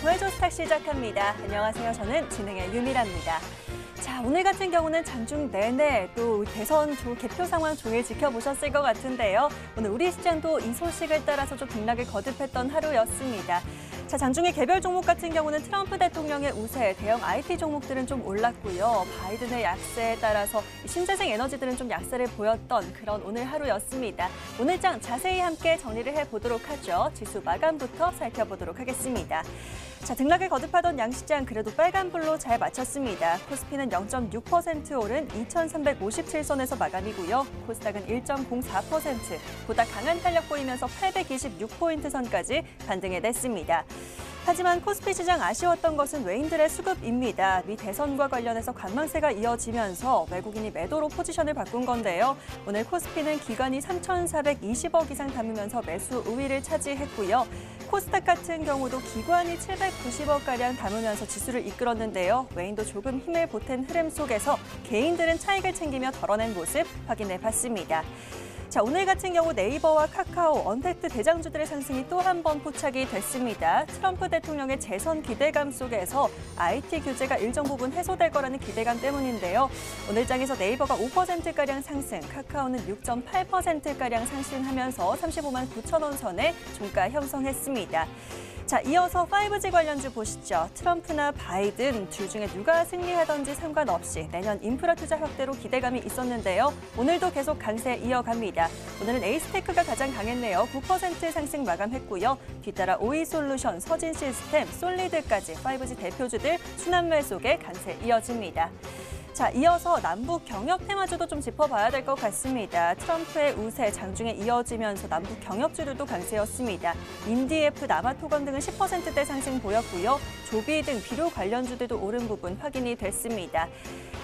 구해줘 스탁 시작합니다. 안녕하세요. 저는 진행의 유미라입니다. 자, 오늘 같은 경우는 장중 내내 또 대선 개표 상황 종일 지켜보셨을 것 같은데요. 오늘 우리 시장도 이 소식을 따라서 좀 등락을 거듭했던 하루였습니다. 자, 장중에 개별 종목 같은 경우는 트럼프 대통령의 우세, 대형 IT 종목들은 좀 올랐고요. 바이든의 약세에 따라서 신재생 에너지들은 좀 약세를 보였던 그런 오늘 하루였습니다. 오늘 장 자세히 함께 정리를 해보도록 하죠. 지수 마감부터 살펴보도록 하겠습니다. 자, 등락을 거듭하던 양시장 그래도 빨간불로 잘 마쳤습니다. 코스피는 0.6% 오른 2,357선에서 마감이고요. 코스닥은 1.04%, 보다 강한 탄력 보이면서 826포인트 선까지 반등해냈습니다. 하지만 코스피 시장 아쉬웠던 것은 외인들의 수급입니다. 미 대선과 관련해서 관망세가 이어지면서 외국인이 매도로 포지션을 바꾼 건데요. 오늘 코스피는 기관이 3,420억 이상 담으면서 매수 우위를 차지했고요. 코스닥 같은 경우도 기관이 790억가량 담으면서 지수를 이끌었는데요. 외인도 조금 힘을 보탠 흐름 속에서 개인들은 차익을 챙기며 덜어낸 모습 확인해봤습니다. 자, 오늘 같은 경우 네이버와 카카오, 언택트 대장주들의 상승이 또 한 번 포착이 됐습니다. 트럼프 대통령의 재선 기대감 속에서 IT 규제가 일정 부분 해소될 거라는 기대감 때문인데요. 오늘 장에서 네이버가 5%가량 상승, 카카오는 6.8%가량 상승하면서 35만 9천 원 선에 종가 형성했습니다. 자, 이어서 5G 관련주 보시죠. 트럼프나 바이든 둘 중에 누가 승리하던지 상관없이 내년 인프라 투자 확대로 기대감이 있었는데요. 오늘도 계속 강세 이어갑니다. 오늘은 에이스테크가 가장 강했네요. 9% 상승 마감했고요. 뒤따라 오이솔루션, 서진시스템, 솔리드까지 5G 대표주들 순환매 속에 강세 이어집니다. 자, 이어서 남북 경협 테마주도 좀 짚어봐야 될 것 같습니다. 트럼프의 우세 장중에 이어지면서 남북 경협주들도 강세였습니다. 인디에프, 남아토건 등은 10%대 상승 보였고요. 조비 등 비료 관련주들도 오른 부분 확인이 됐습니다.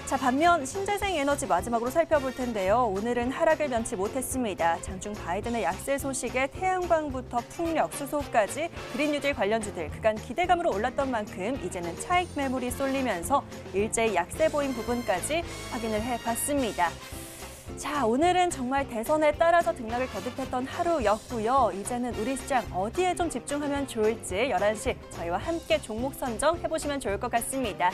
자, 반면 신재생 에너지 마지막으로 살펴볼 텐데요. 오늘은 하락을 면치 못했습니다. 장중 바이든의 약세 소식에 태양광부터 풍력, 수소까지 그린 뉴딜 관련주들 그간 기대감으로 올랐던 만큼 이제는 차익 매물이 쏠리면서 일제히 약세 보인 부분까지 확인을 해봤습니다. 자, 오늘은 정말 대선에 따라서 등락을 거듭했던 하루였고요. 이제는 우리 시장 어디에 좀 집중하면 좋을지 11시 저희와 함께 종목 선정해보시면 좋을 것 같습니다.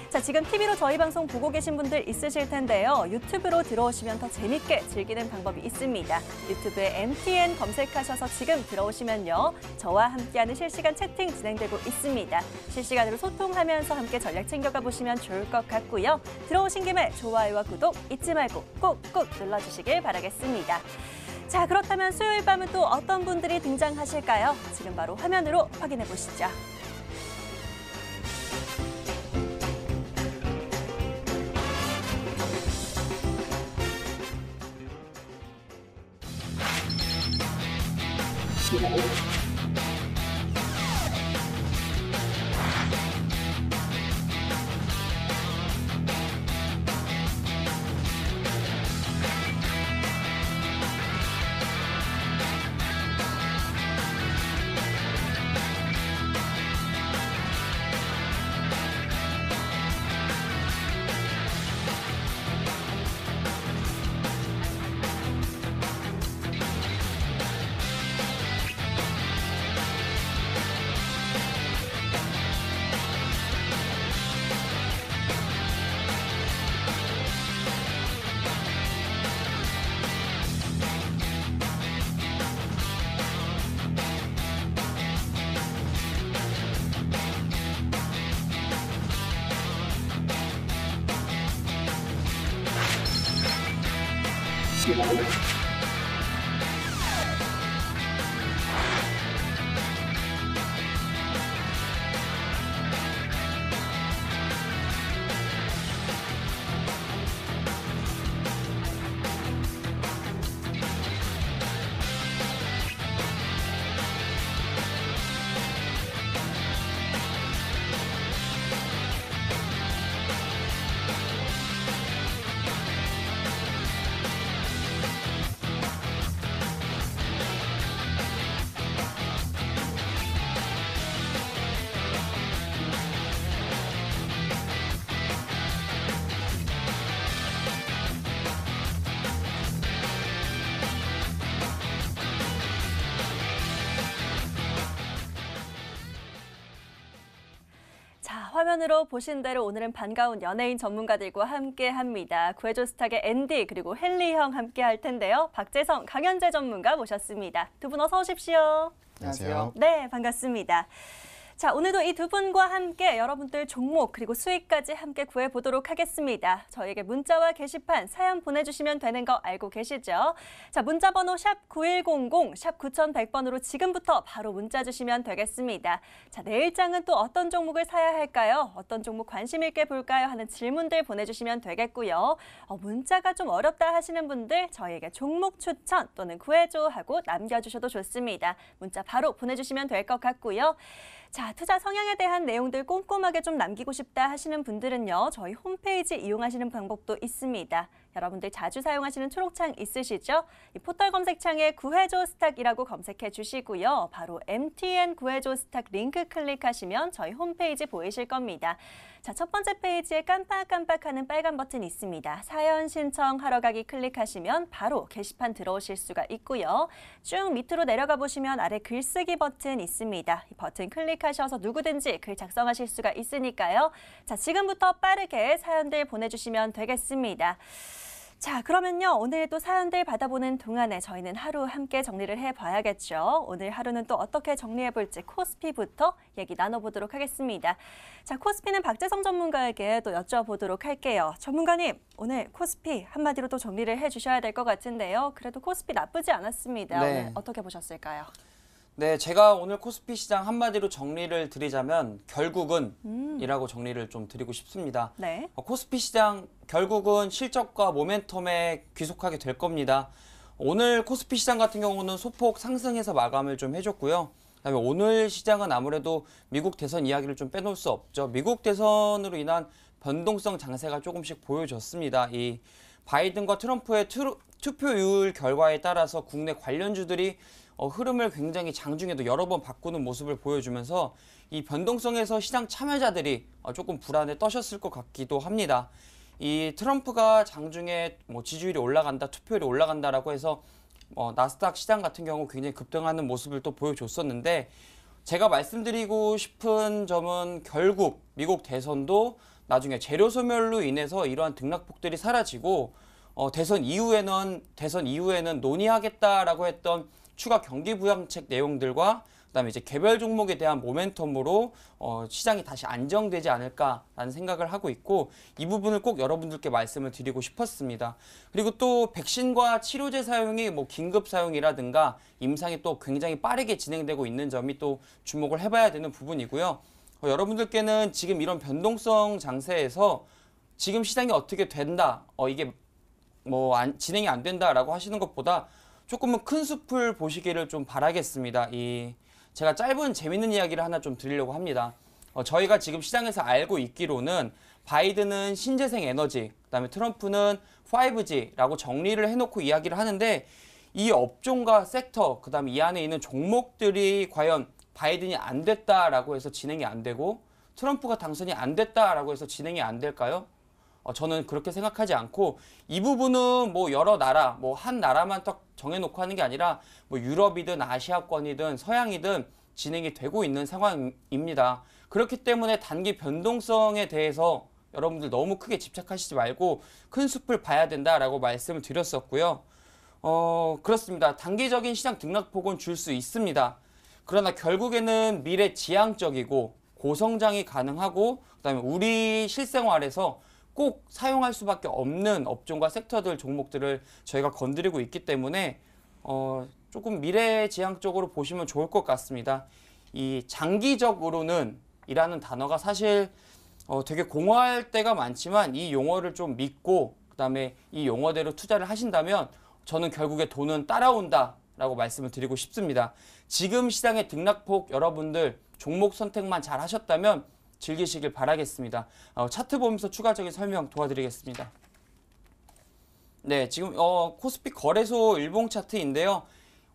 자, 지금 TV로 저희 방송 보고 계신 분들 있으실 텐데요. 유튜브로 들어오시면 더 재밌게 즐기는 방법이 있습니다. 유튜브에 MTN 검색하셔서 지금 들어오시면요. 저와 함께하는 실시간 채팅 진행되고 있습니다. 실시간으로 소통하면서 함께 전략 챙겨가 보시면 좋을 것 같고요. 들어오신 김에 좋아요와 구독 잊지 말고 꾹꾹 눌러주시길 바라겠습니다. 자, 그렇다면 수요일 밤은 또 어떤 분들이 등장하실까요? 지금 바로 화면으로 확인해 보시죠. 화면으로 보신 대로 오늘은 반가운 연예인 전문가들과 함께합니다. 구해줘 스탁의 앤디 그리고 헨리 형 함께할 텐데요. 박재성, 강현재 전문가 모셨습니다. 두 분 어서 오십시오. 안녕하세요. 네, 반갑습니다. 자, 오늘도 이 두 분과 함께 여러분들 종목 그리고 수익까지 함께 구해보도록 하겠습니다. 저에게 문자와 게시판 사연 보내주시면 되는 거 알고 계시죠? 자, 문자번호 샵 9100, 샵 9100번으로 지금부터 바로 문자 주시면 되겠습니다. 자, 내일장은 또 어떤 종목을 사야 할까요? 어떤 종목 관심 있게 볼까요? 하는 질문들 보내주시면 되겠고요. 문자가 좀 어렵다 하시는 분들 저희에게 종목 추천 또는 구해줘 하고 남겨주셔도 좋습니다. 문자 바로 보내주시면 될 것 같고요. 자, 투자 성향에 대한 내용들 꼼꼼하게 좀 남기고 싶다 하시는 분들은요. 저희 홈페이지 이용하시는 방법도 있습니다. 여러분들 자주 사용하시는 초록창 있으시죠? 이 포털 검색창에 구해줘 스탁이라고 검색해 주시고요. 바로 MTN 구해줘 스탁 링크 클릭하시면 저희 홈페이지 보이실 겁니다. 자, 첫 번째 페이지에 깜빡깜빡하는 빨간 버튼 있습니다. 사연 신청하러 가기 클릭하시면 바로 게시판 들어오실 수가 있고요. 쭉 밑으로 내려가 보시면 아래 글쓰기 버튼 있습니다. 이 버튼 클릭하셔서 누구든지 글 작성하실 수가 있으니까요. 자, 지금부터 빠르게 사연들 보내주시면 되겠습니다. 자, 그러면요. 오늘 또 사연들 받아보는 동안에 저희는 하루 함께 정리를 해봐야겠죠. 오늘 하루는 또 어떻게 정리해볼지 코스피부터 얘기 나눠보도록 하겠습니다. 자, 코스피는 박재성 전문가에게 또 여쭤보도록 할게요. 전문가님, 오늘 코스피 한마디로 또 정리를 해주셔야 될 것 같은데요. 그래도 코스피 나쁘지 않았습니다. 네. 오늘 어떻게 보셨을까요? 네, 제가 오늘 코스피 시장 한마디로 정리를 드리자면 결국은 이라고 정리를 좀 드리고 싶습니다. 네. 코스피 시장 결국은 실적과 모멘텀에 귀속하게 될 겁니다. 오늘 코스피 시장 같은 경우는 소폭 상승해서 마감을 좀 해줬고요. 그다음에 오늘 시장은 아무래도 미국 대선 이야기를 좀 빼놓을 수 없죠. 미국 대선으로 인한 변동성 장세가 조금씩 보여졌습니다. 이 바이든과 트럼프의 투표율 결과에 따라서 국내 관련주들이 흐름을 굉장히 장중에도 여러 번 바꾸는 모습을 보여주면서 이 변동성에서 시장 참여자들이 조금 불안에 떠셨을 것 같기도 합니다. 이 트럼프가 장중에 지지율이 올라간다, 투표율이 올라간다라고 해서 나스닥 시장 같은 경우 굉장히 급등하는 모습을 또 보여줬었는데 제가 말씀드리고 싶은 점은 결국 미국 대선도 나중에 재료 소멸로 인해서 이러한 등락폭들이 사라지고 대선 이후에는 논의하겠다라고 했던 추가 경기 부양책 내용들과 그다음에 이제 개별 종목에 대한 모멘텀으로 시장이 다시 안정되지 않을까라는 생각을 하고 있고 이 부분을 꼭 여러분들께 말씀을 드리고 싶었습니다. 그리고 또 백신과 치료제 사용이 긴급 사용이라든가 임상이 또 굉장히 빠르게 진행되고 있는 점이 또 주목을 해봐야 되는 부분이고요. 여러분들께는 지금 이런 변동성 장세에서 지금 시장이 어떻게 된다, 이게 진행이 안 된다라고 하시는 것보다 조금은 큰 숲을 보시기를 좀 바라겠습니다. 제가 짧은 재밌는 이야기를 하나 좀 드리려고 합니다. 저희가 지금 시장에서 알고 있기로는 바이든은 신재생 에너지, 그다음에 트럼프는 5G라고 정리를 해놓고 이야기를 하는데 이 업종과 섹터, 그다음에 이 안에 있는 종목들이 과연 바이든이 안 됐다라고 해서 진행이 안 되고 트럼프가 당선이 안 됐다라고 해서 진행이 안 될까요? 저는 그렇게 생각하지 않고 이 부분은 여러 나라, 한 나라만 딱 정해놓고 하는 게 아니라 유럽이든 아시아권이든 서양이든 진행이 되고 있는 상황입니다. 그렇기 때문에 단기 변동성에 대해서 여러분들 너무 크게 집착하시지 말고 큰 숲을 봐야 된다라고 말씀을 드렸었고요. 그렇습니다. 단기적인 시장 등락폭은 줄 수 있습니다. 그러나 결국에는 미래지향적이고 고성장이 가능하고 그다음에 우리 실생활에서 꼭 사용할 수밖에 없는 업종과 섹터들, 종목들을 저희가 건드리고 있기 때문에 조금 미래지향적으로 보시면 좋을 것 같습니다. 이 장기적으로는 이라는 단어가 사실 되게 공허할 때가 많지만 이 용어를 좀 믿고 그다음에 이 용어대로 투자를 하신다면 저는 결국에 돈은 따라온다라고 말씀을 드리고 싶습니다. 지금 시장의 등락폭 여러분들 종목 선택만 잘 하셨다면 즐기시길 바라겠습니다. 차트 보면서 추가적인 설명 도와드리겠습니다. 네, 지금 코스피 거래소 일봉 차트인데요.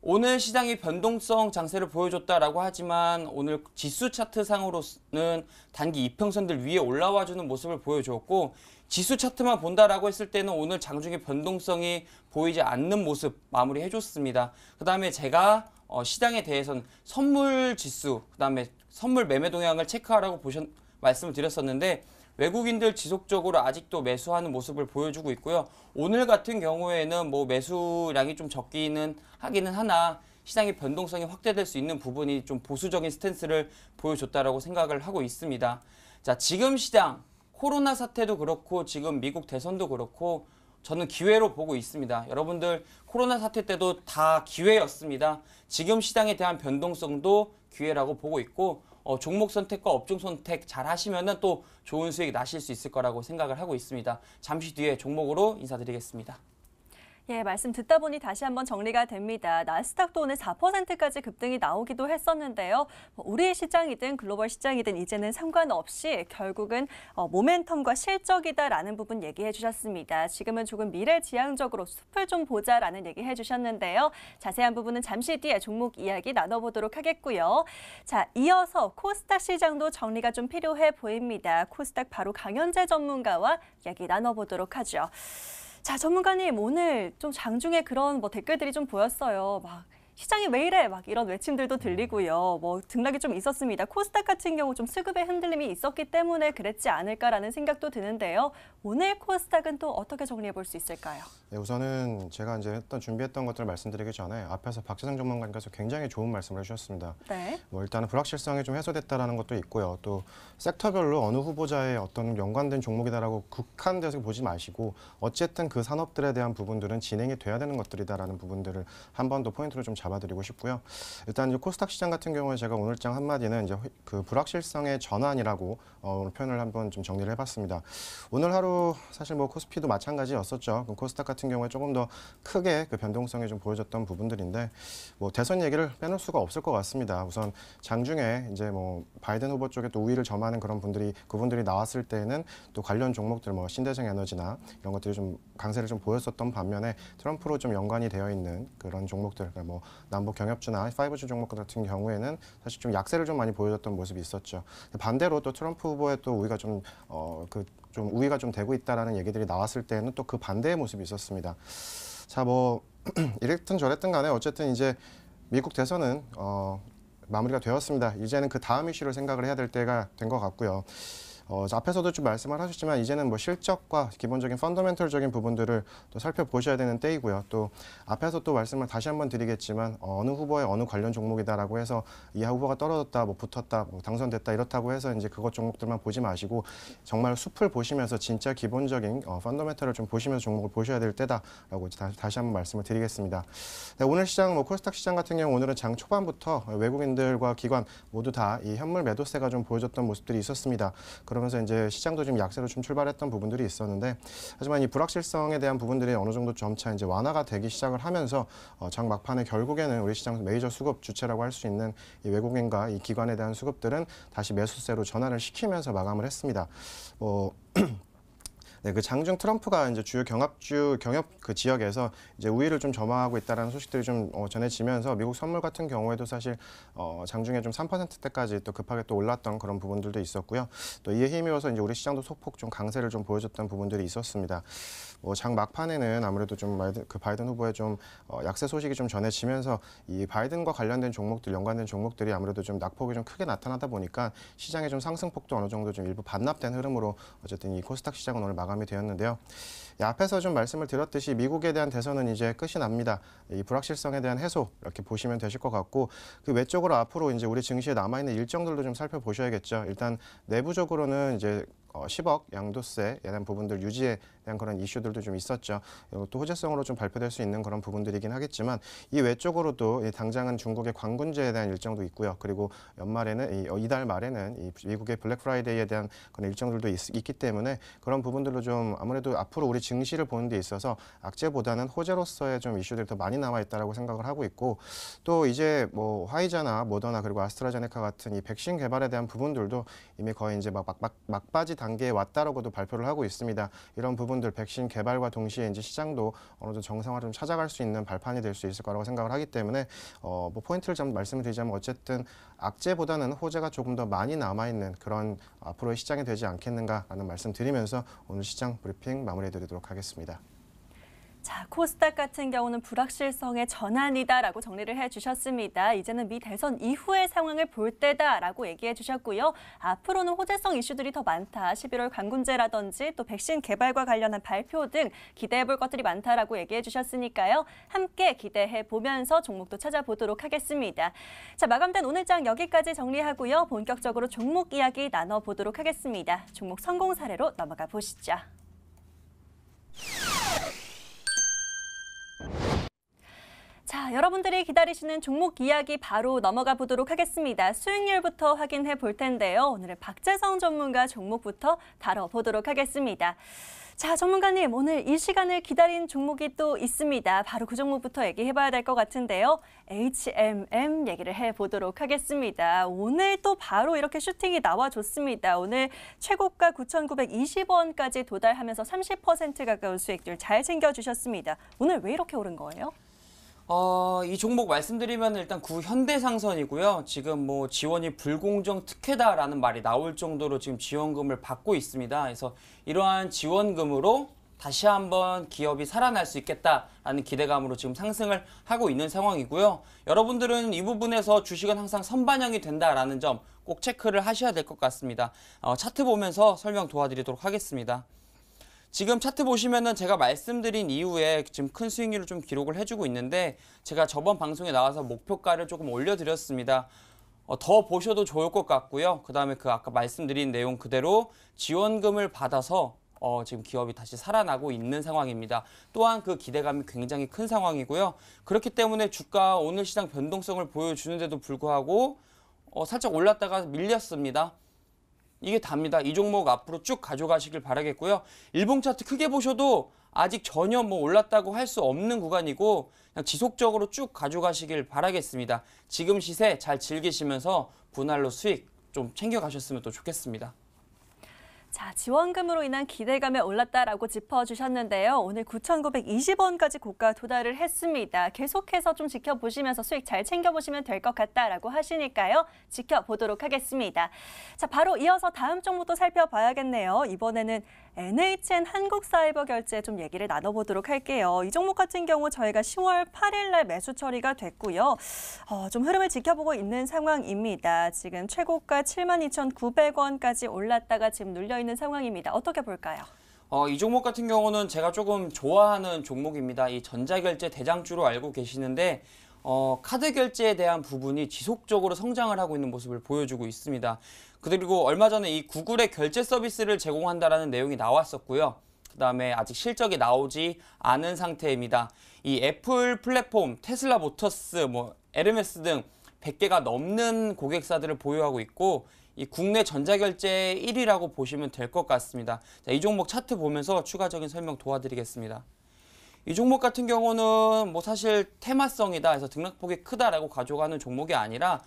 오늘 시장이 변동성 장세를 보여줬다라고 하지만 오늘 지수 차트 상으로는 단기 이평선들 위에 올라와주는 모습을 보여줬고 지수 차트만 본다라고 했을 때는 오늘 장중에 변동성이 보이지 않는 모습 마무리해줬습니다. 그 다음에 제가 시장에 대해서는 선물 지수, 그 다음에 선물 매매 동향을 체크하라고 말씀을 드렸었는데 외국인들 지속적으로 아직도 매수하는 모습을 보여주고 있고요. 오늘 같은 경우에는 뭐 매수량이 좀 적기는 하기는 하나 시장의 변동성이 확대될 수 있는 부분이 좀 보수적인 스탠스를 보여줬다라고 생각을 하고 있습니다. 자, 지금 시장 코로나 사태도 그렇고 지금 미국 대선도 그렇고 저는 기회로 보고 있습니다. 여러분들 코로나 사태 때도 다 기회였습니다. 지금 시장에 대한 변동성도 기회라고 보고 있고 종목 선택과 업종 선택 잘 하시면은 또 좋은 수익 나실 수 있을 거라고 생각을 하고 있습니다. 잠시 뒤에 종목으로 인사드리겠습니다. 예, 말씀 듣다 보니 다시 한번 정리가 됩니다. 나스닥도 오늘 4%까지 급등이 나오기도 했었는데요. 우리 시장이든 글로벌 시장이든 이제는 상관없이 결국은 모멘텀과 실적이다라는 부분 얘기해 주셨습니다. 지금은 조금 미래지향적으로 숲을 좀 보자라는 얘기해 주셨는데요. 자세한 부분은 잠시 뒤에 종목 이야기 나눠보도록 하겠고요. 자, 이어서 코스닥 시장도 정리가 좀 필요해 보입니다. 코스닥 바로 강현재 전문가와 이야기 나눠보도록 하죠. 자, 전문가님, 오늘 좀 장중에 그런 댓글들이 좀 보였어요. 막 시장이 왜 이래? 막 이런 외침들도 들리고요. 등락이 좀 있었습니다. 코스닥 같은 경우 좀 수급의 흔들림이 있었기 때문에 그랬지 않을까라는 생각도 드는데요. 오늘 코스닥은 또 어떻게 정리해 볼 수 있을까요? 네, 우선은 제가 이제 준비했던 것들을 말씀드리기 전에 앞에서 박재성 전문가님께서 굉장히 좋은 말씀을 해주셨습니다. 네. 일단은 불확실성이 좀 해소됐다라는 것도 있고요. 또 섹터별로 어느 후보자의 어떤 연관된 종목이다라고 국한돼서 보지 마시고 어쨌든 그 산업들에 대한 부분들은 진행이 돼야 되는 것들이다라는 부분들을 한 번 더 포인트로 좀 잡아드리고 싶고요. 일단 이제 코스닥 시장 같은 경우에 제가 오늘장 한마디는 이제 그 불확실성의 전환이라고 오늘 표현을 한번 좀 정리를 해봤습니다. 오늘 하루 사실 코스피도 마찬가지였었죠. 코스닥 같은 경우에 조금 더 크게 그 변동성이 좀 보여졌던 부분들인데 대선 얘기를 빼놓을 수가 없을 것 같습니다. 우선 장중에 이제 바이든 후보 쪽에 또 우위를 점하는 그분들이 나왔을 때는 또 관련 종목들 신대생 에너지나 이런 것들이 좀 강세를 좀 보였었던 반면에 트럼프로 좀 연관이 되어 있는 그런 종목들, 그러니까 남북 경협주나 5G 종목 같은 경우에는 사실 좀 약세를 좀 많이 보여줬던 모습이 있었죠. 반대로 또 트럼프 후보의 또 우위가 좀 우위가 좀 되고 있다라는 얘기들이 나왔을 때는 또 그 반대의 모습이 있었습니다. 자, 이랬든 저랬든 간에 어쨌든 이제 미국 대선은 마무리가 되었습니다. 이제는 그 다음 이슈를 생각을 해야 될 때가 된 것 같고요. 앞에서도 좀 말씀을 하셨지만 이제는 실적과 기본적인 펀더멘털적인 부분들을 또 살펴보셔야 되는 때이고요. 또 앞에서 또 말씀을 다시 한번 드리겠지만 어느 후보의 어느 관련 종목이다라고 해서 이 후보가 떨어졌다, 붙었다, 당선됐다 이렇다고 해서 이제 그것 종목들만 보지 마시고 정말 숲을 보시면서 진짜 기본적인 펀더멘털을 좀 보시면서 종목을 보셔야 될 때다라고 다시 한번 말씀을 드리겠습니다. 네, 오늘 시장 코스닥 시장 같은 경우 오늘은 장 초반부터 외국인들과 기관 모두 다 이 현물 매도세가 좀 보여줬던 모습들이 있었습니다. 그러면서 이제 시장도 좀 약세로 좀 출발했던 부분들이 있었는데 하지만 이 불확실성에 대한 부분들이 어느 정도 점차 이제 완화가 되기 시작을 하면서 장 막판에 결국에는 우리 시장 메이저 수급 주체라고 할 수 있는 이 외국인과 이 기관에 대한 수급들은 다시 매수세로 전환을 시키면서 마감을 했습니다. 네, 그 장중 트럼프가 이제 주요 경협 그 지역에서 이제 우위를 좀 점하고 있다라는 소식들이 좀 전해지면서 미국 선물 같은 경우에도 사실 장중에 좀 3%대까지 또 급하게 또 올랐던 그런 부분들도 있었고요. 또 이에 힘입어서 이제 우리 시장도 소폭 좀 강세를 좀 보여줬던 부분들이 있었습니다. 장 막판에는 아무래도 좀 그 바이든 후보의 좀 약세 소식이 좀 전해지면서 이 바이든과 관련된 종목들, 연관된 종목들이 아무래도 좀 낙폭이 좀 크게 나타나다 보니까 시장의 좀 상승폭도 어느 정도 좀 일부 반납된 흐름으로 어쨌든 이 코스닥 시장은 오늘 마감이 되었는데요. 앞에서 좀 말씀을 드렸듯이 미국에 대한 대선은 이제 끝이 납니다. 이 불확실성에 대한 해소 이렇게 보시면 되실 것 같고 그 외적으로 앞으로 이제 우리 증시에 남아있는 일정들도 좀 살펴보셔야겠죠. 일단 내부적으로는 이제 10억 양도세에 대한 부분들 유지에 대한 그런 이슈들도 좀 있었죠. 이것도 호재성으로 좀 발표될 수 있는 그런 부분들이긴 하겠지만 이 외적으로도 당장은 중국의 관군제에 대한 일정도 있고요. 그리고 연말에는 이달 말에는 이 미국의 블랙 프라이데이에 대한 그런 일정들도 있기 때문에 그런 부분들로 좀 아무래도 앞으로 우리 증시를 보는 데 있어서 악재보다는 호재로서의 좀 이슈들이 더 많이 남아 있다라고 생각을 하고 있고 또 이제 화이자나 모더나 그리고 아스트라제네카 같은 이 백신 개발에 대한 부분들도 이미 거의 이제 막바지 단계에 왔다라고도 발표를 하고 있습니다. 이런 부분들 백신 개발과 동시에 이제 시장도 어느 정도 정상화를 좀 찾아갈 수 있는 발판이 될 수 있을 거라고 생각을 하기 때문에 포인트를 좀 말씀을 드리자면 어쨌든 악재보다는 호재가 조금 더 많이 남아있는 그런 앞으로의 시장이 되지 않겠는가라는 말씀 드리면서 오늘 시장 브리핑 마무리해드리도록 하겠습니다. 자, 코스닥 같은 경우는 불확실성의 전환이다라고 정리를 해주셨습니다. 이제는 미 대선 이후의 상황을 볼 때다라고 얘기해 주셨고요. 앞으로는 호재성 이슈들이 더 많다. 11월 관군제라든지 또 백신 개발과 관련한 발표 등 기대해 볼 것들이 많다라고 얘기해 주셨으니까요. 함께 기대해 보면서 종목도 찾아보도록 하겠습니다. 자, 마감된 오늘 장 여기까지 정리하고요. 본격적으로 종목 이야기 나눠보도록 하겠습니다. 종목 성공 사례로 넘어가 보시죠. 자, 여러분들이 기다리시는 종목 이야기 바로 넘어가 보도록 하겠습니다. 수익률부터 확인해 볼 텐데요. 오늘은 박재성 전문가 종목부터 다뤄보도록 하겠습니다. 자, 전문가님, 오늘 이 시간을 기다린 종목이 또 있습니다. 바로 그 종목부터 얘기해봐야 될 것 같은데요. HMM 얘기를 해보도록 하겠습니다. 오늘 또 바로 이렇게 슈팅이 나와줬습니다. 오늘 최고가 9,920원까지 도달하면서 30% 가까운 수익률 잘 챙겨주셨습니다. 오늘 왜 이렇게 오른 거예요? 이 종목 말씀드리면 일단 구현대상선이고요. 지금 뭐 지원이 불공정 특혜다라는 말이 나올 정도로 지금 지원금을 받고 있습니다. 그래서 이러한 지원금으로 다시 한번 기업이 살아날 수 있겠다라는 기대감으로 지금 상승을 하고 있는 상황이고요. 여러분들은 이 부분에서 주식은 항상 선반영이 된다라는 점 꼭 체크를 하셔야 될 것 같습니다. 차트 보면서 설명 도와드리도록 하겠습니다. 지금 차트 보시면은 제가 말씀드린 이후에 지금 큰 수익률을 좀 기록을 해주고 있는데 제가 저번 방송에 나와서 목표가를 조금 올려드렸습니다. 더 보셔도 좋을 것 같고요. 그 다음에 그 아까 말씀드린 내용 그대로 지원금을 받아서 지금 기업이 다시 살아나고 있는 상황입니다. 또한 그 기대감이 굉장히 큰 상황이고요. 그렇기 때문에 주가 오늘 시장 변동성을 보여주는데도 불구하고 살짝 올랐다가 밀렸습니다. 이게 답니다. 이 종목 앞으로 쭉 가져가시길 바라겠고요. 일봉 차트 크게 보셔도 아직 전혀 뭐 올랐다고 할 수 없는 구간이고 그냥 지속적으로 쭉 가져가시길 바라겠습니다. 지금 시세 잘 즐기시면서 분할로 수익 좀 챙겨가셨으면 또 좋겠습니다. 자, 지원금으로 인한 기대감에 올랐다라고 짚어주셨는데요. 오늘 9,920원까지 고가 도달을 했습니다. 계속해서 좀 지켜보시면서 수익 잘 챙겨보시면 될 것 같다라고 하시니까요. 지켜보도록 하겠습니다. 자, 바로 이어서 다음 종목도 살펴봐야겠네요. 이번에는 NHN 한국사이버결제 좀 얘기를 나눠보도록 할게요. 이 종목 같은 경우 저희가 10월 8일 날 매수 처리가 됐고요. 좀 흐름을 지켜보고 있는 상황입니다. 지금 최고가 72,900원까지 올랐다가 지금 눌려 있는 상황입니다. 어떻게 볼까요? 이 종목 같은 경우는 제가 조금 좋아하는 종목입니다. 이 전자결제 대장주로 알고 계시는데 카드 결제에 대한 부분이 지속적으로 성장을 하고 있는 모습을 보여주고 있습니다. 그리고 얼마 전에 이 구글의 결제 서비스를 제공한다라는 내용이 나왔었고요. 그 다음에 아직 실적이 나오지 않은 상태입니다. 이 애플 플랫폼, 테슬라 모터스, 에르메스 등 100개가 넘는 고객사들을 보유하고 있고 이 국내 전자결제 1위라고 보시면 될 것 같습니다. 자, 이 종목 차트 보면서 추가적인 설명 도와드리겠습니다. 이 종목 같은 경우는 사실 테마성이다 해서 등락폭이 크다라고 가져가는 종목이 아니라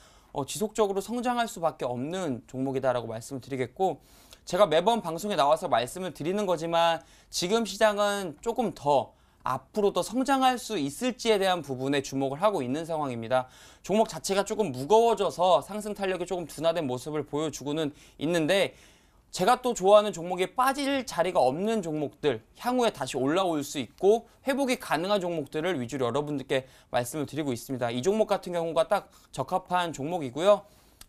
지속적으로 성장할 수밖에 없는 종목이다라고 말씀을 드리겠고 제가 매번 방송에 나와서 말씀을 드리는 거지만 지금 시장은 조금 더 앞으로 더 성장할 수 있을지에 대한 부분에 주목을 하고 있는 상황입니다. 종목 자체가 조금 무거워져서 상승 탄력이 조금 둔화된 모습을 보여주고는 있는데 제가 또 좋아하는 종목에 빠질 자리가 없는 종목들, 향후에 다시 올라올 수 있고 회복이 가능한 종목들을 위주로 여러분들께 말씀을 드리고 있습니다. 이 종목 같은 경우가 딱 적합한 종목이고요.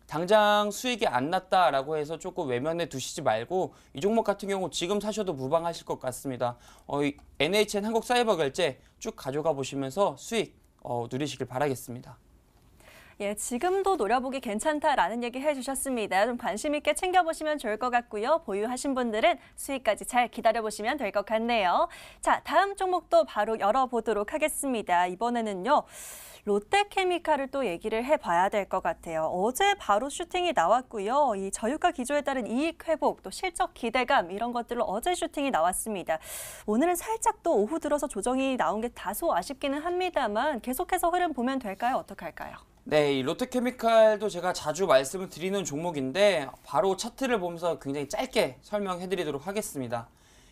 당장 수익이 안 났다라고 해서 조금 외면해 두시지 말고 이 종목 같은 경우 지금 사셔도 무방하실 것 같습니다. NHN 한국사이버결제 쭉 가져가 보시면서 수익 누리시길 바라겠습니다. 예, 지금도 노려보기 괜찮다라는 얘기 해주셨습니다. 좀 관심 있게 챙겨보시면 좋을 것 같고요. 보유하신 분들은 수익까지 잘 기다려보시면 될 것 같네요. 자, 다음 종목도 바로 열어보도록 하겠습니다. 이번에는요. 롯데케미칼을 또 얘기를 해봐야 될 것 같아요. 어제 바로 슈팅이 나왔고요. 이 저유가 기조에 따른 이익 회복, 또 실적 기대감 이런 것들로 어제 슈팅이 나왔습니다. 오늘은 살짝 또 오후 들어서 조정이 나온 게 다소 아쉽기는 합니다만 계속해서 흐름 보면 될까요? 어떻게 할까요? 네, 이 롯데케미칼도 제가 자주 말씀을 드리는 종목인데 바로 차트를 보면서 굉장히 짧게 설명해 드리도록 하겠습니다.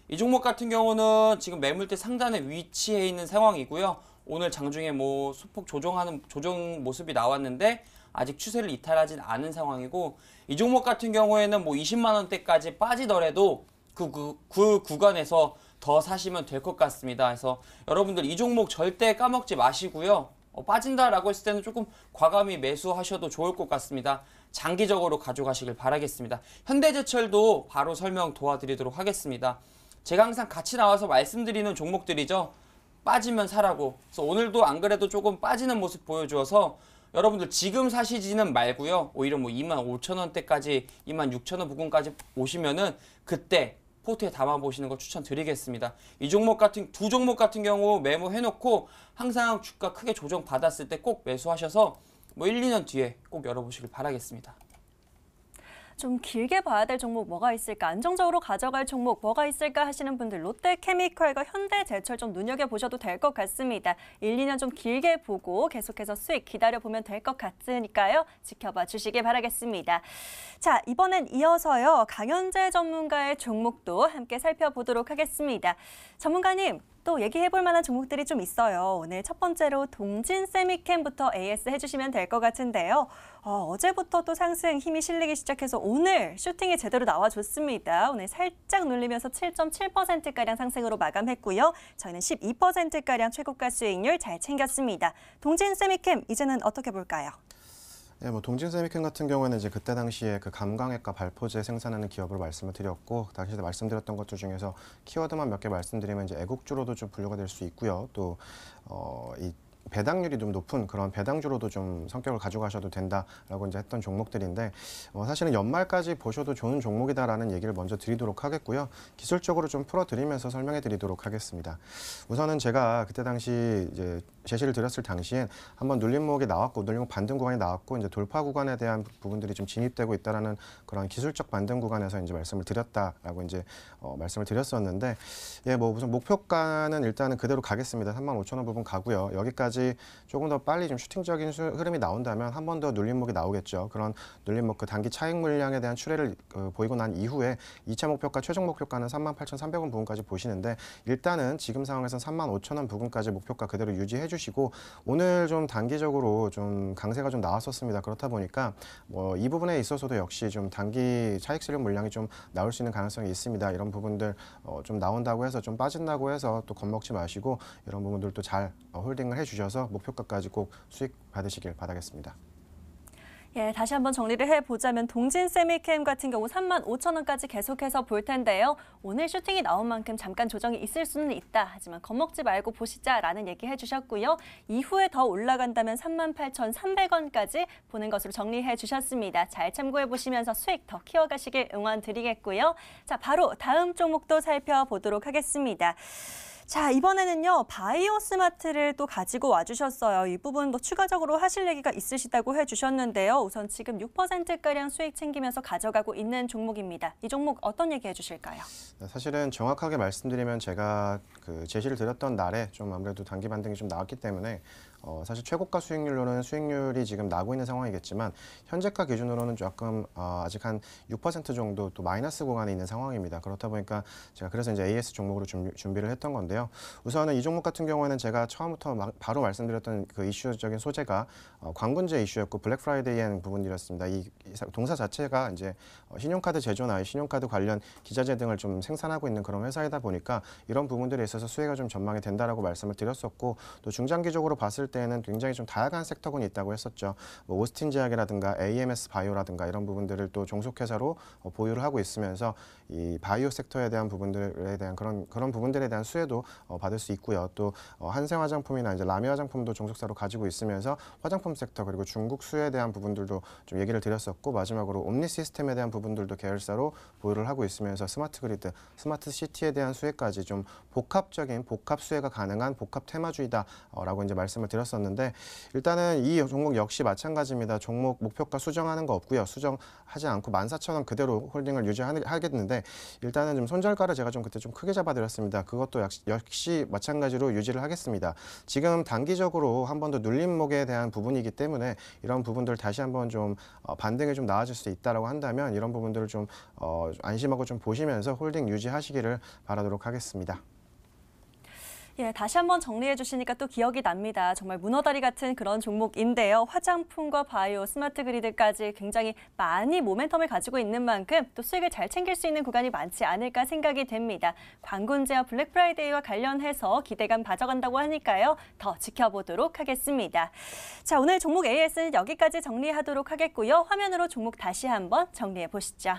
이 종목 같은 경우는 지금 매물대 상단에 위치해 있는 상황이고요. 오늘 장중에 소폭 조정 모습이 나왔는데 아직 추세를 이탈하진 않은 상황이고 이 종목 같은 경우에는 20만 원대까지 빠지더라도 그 구간에서 더 사시면 될 것 같습니다. 그래서 여러분들 이 종목 절대 까먹지 마시고요. 빠진다라고 했을 때는 조금 과감히 매수하셔도 좋을 것 같습니다. 장기적으로 가져가시길 바라겠습니다. 현대제철도 바로 설명 도와드리도록 하겠습니다. 제가 항상 같이 나와서 말씀드리는 종목들이죠. 빠지면 사라고. 그래서 오늘도 안 그래도 조금 빠지는 모습 보여주어서 여러분들 지금 사시지는 말고요. 오히려 뭐 25,000원대까지 26,000원 부근까지 오시면은 그때 포트에 담아보시는 거 추천드리겠습니다. 이 종목 같은 두 종목 같은 경우 메모해놓고 항상 주가 크게 조정 받았을 때 꼭 매수하셔서 뭐 1, 2년 뒤에 꼭 열어보시길 바라겠습니다. 좀 길게 봐야 될 종목 뭐가 있을까? 안정적으로 가져갈 종목 뭐가 있을까 하시는 분들 롯데케미컬과 현대제철 좀 눈여겨보셔도 될 것 같습니다. 1, 2년 좀 길게 보고 계속해서 수익 기다려보면 될 것 같으니까요. 지켜봐 주시길 바라겠습니다. 자, 이번엔 이어서요. 강현재 전문가의 종목도 함께 살펴보도록 하겠습니다. 전문가님, 또 얘기해볼 만한 종목들이 좀 있어요. 오늘 첫 번째로 동진세미캠부터 AS 해주시면 될 것 같은데요. 어제부터 또 상승 힘이 실리기 시작해서 오늘 슈팅이 제대로 나와줬습니다. 오늘 살짝 눌리면서 7.7%가량 상승으로 마감했고요. 저희는 12%가량 최고가 수익률 잘 챙겼습니다. 동진세미캠 이제는 어떻게 볼까요? 네, 뭐 동진세미캠 같은 경우에는 이제 그때 당시에 그 감광액과 발포제 생산하는 기업으로 말씀을 드렸고, 당시에 말씀드렸던 것들 중에서 키워드만 몇 개 말씀드리면 이제 애국주로도 좀 분류가 될 수 있고요. 또 이 배당률이 좀 높은 그런 배당주로도 좀 성격을 가져가셔도 된다라고 이제 했던 종목들인데, 사실은 연말까지 보셔도 좋은 종목이다라는 얘기를 먼저 드리도록 하겠고요. 기술적으로 좀 풀어드리면서 설명해 드리도록 하겠습니다. 우선은 제가 그때 당시 이제 제시를 드렸을 당시엔 한번 눌림목이 나왔고, 눌림목 반등 구간이 나왔고, 이제 돌파 구간에 대한 부분들이 좀 진입되고 있다라는 그런 기술적 반등 구간에서 이제 말씀을 드렸다라고 이제 말씀을 드렸었는데, 예, 뭐 우선 목표가는 일단은 그대로 가겠습니다. 35,000원 부분 가고요. 여기까지 조금 더 빨리 좀 슈팅적인 흐름이 나온다면 한 번 더 눌림목이 나오겠죠. 그런 눌림목 그 단기 차익 물량에 대한 추례를 보이고 난 이후에 2차 목표가 최종 목표가는 38,300원 부분까지 보시는데, 일단은 지금 상황에서 35,000원 부분까지 목표가 그대로 유지해 주시고, 오늘 좀 단기적으로 좀 강세가 좀 나왔었습니다. 그렇다 보니까 뭐 이 부분에 있어서도 역시 좀 단기 차익 실현 물량이 좀 나올 수 있는 가능성이 있습니다. 이런 부분들 좀 나온다고 해서 좀 빠진다고 해서 또 겁먹지 마시고 이런 부분들도 잘 홀딩을 해주셔서 목표가까지 꼭 수익 받으시길 바라겠습니다. 예, 다시 한번 정리를 해보자면 동진세미캠 같은 경우 35,000원까지 계속해서 볼 텐데요. 오늘 슈팅이 나온 만큼 잠깐 조정이 있을 수는 있다. 하지만 겁먹지 말고 보시자라는 얘기 해주셨고요. 이후에 더 올라간다면 38,300원까지 보는 것으로 정리해 주셨습니다. 잘 참고해 보시면서 수익 더 키워가시길 응원드리겠고요. 자, 바로 다음 종목도 살펴보도록 하겠습니다. 자, 이번에는요, 바이오스마트를 또 가지고 와주셨어요. 이 부분도 추가적으로 하실 얘기가 있으시다고 해주셨는데요. 우선 지금 6%가량 수익 챙기면서 가져가고 있는 종목입니다. 이 종목 어떤 얘기 해주실까요? 사실은 정확하게 말씀드리면 제가 그 제시를 드렸던 날에 좀 아무래도 단기 반등이 좀 나왔기 때문에 사실 최고가 수익률로는 수익률이 지금 나고 있는 상황이겠지만 현재가 기준으로는 조금 아직 한 6% 정도 또 마이너스 구간에 있는 상황입니다. 그렇다 보니까 제가 그래서 이제 AS 종목으로 준비를 했던 건데요. 우선은 이 종목 같은 경우에는 제가 처음부터 바로 말씀드렸던 그 이슈적인 소재가 광군제 이슈였고 블랙 프라이데이의 부분이었습니다. 이 동사 자체가 이제 신용카드 제조나 신용카드 관련 기자재 등을 좀 생산하고 있는 그런 회사이다 보니까 이런 부분들에 있어서 수혜가 좀 전망이 된다라고 말씀을 드렸었고, 또 중장기적으로 봤을 때는 굉장히 좀 다양한 섹터군이 있다고 했었죠. 뭐 오스틴 제약이라든가 AMS 바이오라든가 이런 부분들을 또 종속회사로 보유를 하고 있으면서 이 바이오 섹터에 대한 부분들에 대한 그런 부분들에 대한 수혜도 받을 수 있고요. 또 한생 화장품이나 이제 라미 화장품도 종속사로 가지고 있으면서 화장품 섹터 그리고 중국 수혜에 대한 부분들도 좀 얘기를 드렸었고, 마지막으로 옴니 시스템에 대한 부분들도 계열사로 보유를 하고 있으면서 스마트 그리드, 스마트 시티에 대한 수혜까지 좀 복합적인 복합 수혜가 가능한 복합 테마주의다라고 이제 말씀을 드렸었는데, 일단은 이 종목 역시 마찬가지입니다. 종목 목표가 수정하는 거 없고요. 수정하지 않고 14,000원 그대로 홀딩을 유지하겠는데, 일단은 좀 손절가를 제가 좀 그때 좀 크게 잡아드렸습니다. 그것도 역시 마찬가지로 유지를 하겠습니다. 지금 단기적으로 한 번 더 눌림목에 대한 부분이기 때문에 이런 부분들 다시 한번 좀 반등이 좀 나아질 수 있다라고 한다면 이런 부분들을 좀 안심하고 좀 보시면서 홀딩 유지하시기를 바라도록 하겠습니다. 예, 다시 한번 정리해 주시니까 또 기억이 납니다. 정말 문어다리 같은 그런 종목인데요. 화장품과 바이오, 스마트 그리드까지 굉장히 많이 모멘텀을 가지고 있는 만큼 또 수익을 잘 챙길 수 있는 구간이 많지 않을까 생각이 됩니다. 광군제와 블랙 프라이데이와 관련해서 기대감 가져간다고 하니까요. 더 지켜보도록 하겠습니다. 자, 오늘 종목 AS는 여기까지 정리하도록 하겠고요. 화면으로 종목 다시 한번 정리해 보시죠.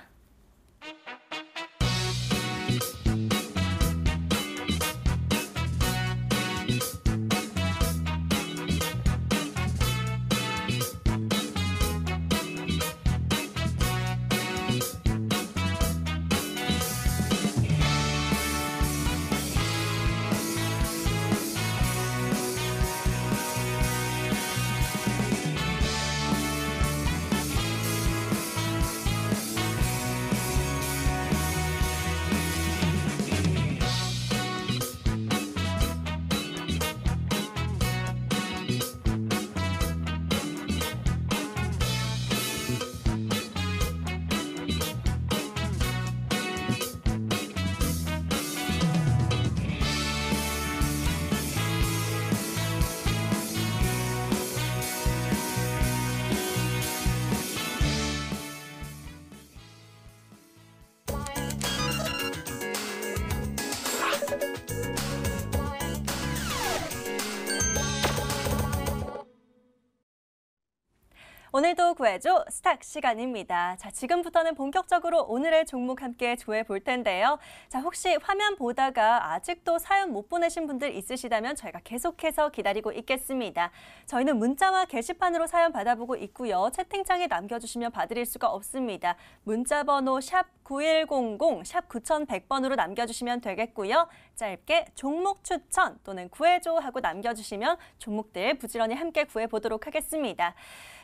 오늘도 구해줘 스탁 시간입니다. 자, 지금부터는 본격적으로 오늘의 종목 함께 조회 볼 텐데요. 자, 혹시 화면 보다가 아직도 사연 못 보내신 분들 있으시다면 저희가 계속해서 기다리고 있겠습니다. 저희는 문자와 게시판으로 사연 받아보고 있고요. 채팅창에 남겨주시면 봐드릴 수가 없습니다. 문자 번호 샵 9100, 샵 9100번으로 남겨주시면 되겠고요. 짧게 종목 추천 또는 구해줘 하고 남겨주시면 종목들 부지런히 함께 구해보도록 하겠습니다.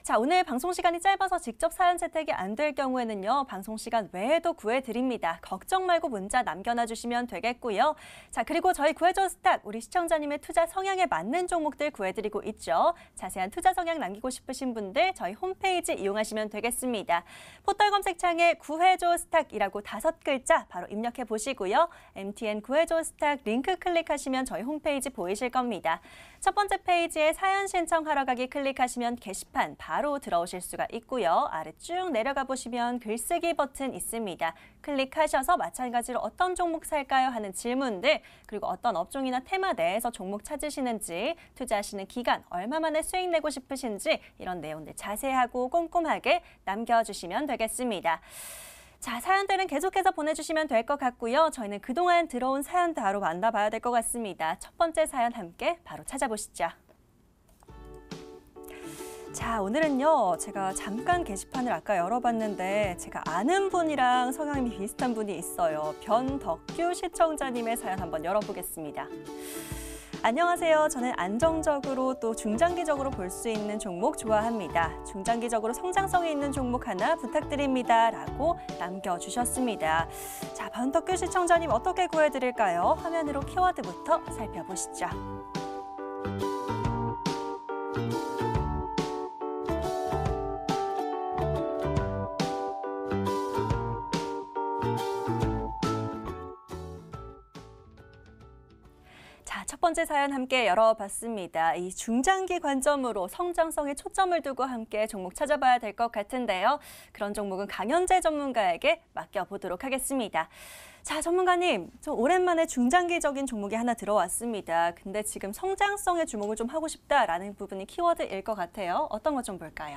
자, 오늘 방송 시간이 짧아서 직접 사연 채택이 안 될 경우에는요. 방송 시간 외에도 구해드립니다. 걱정 말고 문자 남겨놔 주시면 되겠고요. 자, 그리고 저희 구해줘 스탁, 우리 시청자님의 투자 성향에 맞는 종목들 구해드리고 있죠. 자세한 투자 성향 남기고 싶으신 분들 저희 홈페이지 이용하시면 되겠습니다. 포털 검색창에 구해줘 스탁이라고 5글자 바로 입력해 보시고요. MTN 구해줘 스탁 링크 클릭하시면 저희 홈페이지 보이실 겁니다. 첫 번째 페이지에 사연 신청하러 가기 클릭하시면 게시판 바로 들어오실 수가 있고요. 아래 쭉 내려가 보시면 글쓰기 버튼 있습니다. 클릭하셔서 마찬가지로 어떤 종목 살까요 하는 질문들, 그리고 어떤 업종이나 테마 내에서 종목 찾으시는지, 투자하시는 기간, 얼마 만에 수익 내고 싶으신지 이런 내용들 자세하고 꼼꼼하게 남겨주시면 되겠습니다. 자, 사연들은 계속해서 보내주시면 될 것 같고요. 저희는 그동안 들어온 사연 바로 만나봐야 될 것 같습니다. 첫 번째 사연 함께 바로 찾아보시죠. 자, 오늘은요. 제가 잠깐 게시판을 아까 열어봤는데 제가 아는 분이랑 성향이 비슷한 분이 있어요. 변덕규 시청자님의 사연 한번 열어보겠습니다. 안녕하세요. 저는 안정적으로 또 중장기적으로 볼 수 있는 종목 좋아합니다. 중장기적으로 성장성이 있는 종목 하나 부탁드립니다. 라고 남겨주셨습니다. 자, 변덕규 시청자님 어떻게 구해드릴까요? 화면으로 키워드부터 살펴보시죠. 자, 첫 번째 사연 함께 열어봤습니다. 이 중장기 관점으로 성장성에 초점을 두고 함께 종목 찾아봐야 될 것 같은데요. 그런 종목은 강현재 전문가에게 맡겨보도록 하겠습니다. 자, 전문가님, 저 오랜만에 중장기적인 종목이 하나 들어왔습니다. 근데 지금 성장성에 주목을 좀 하고 싶다라는 부분이 키워드일 것 같아요. 어떤 것 좀 볼까요?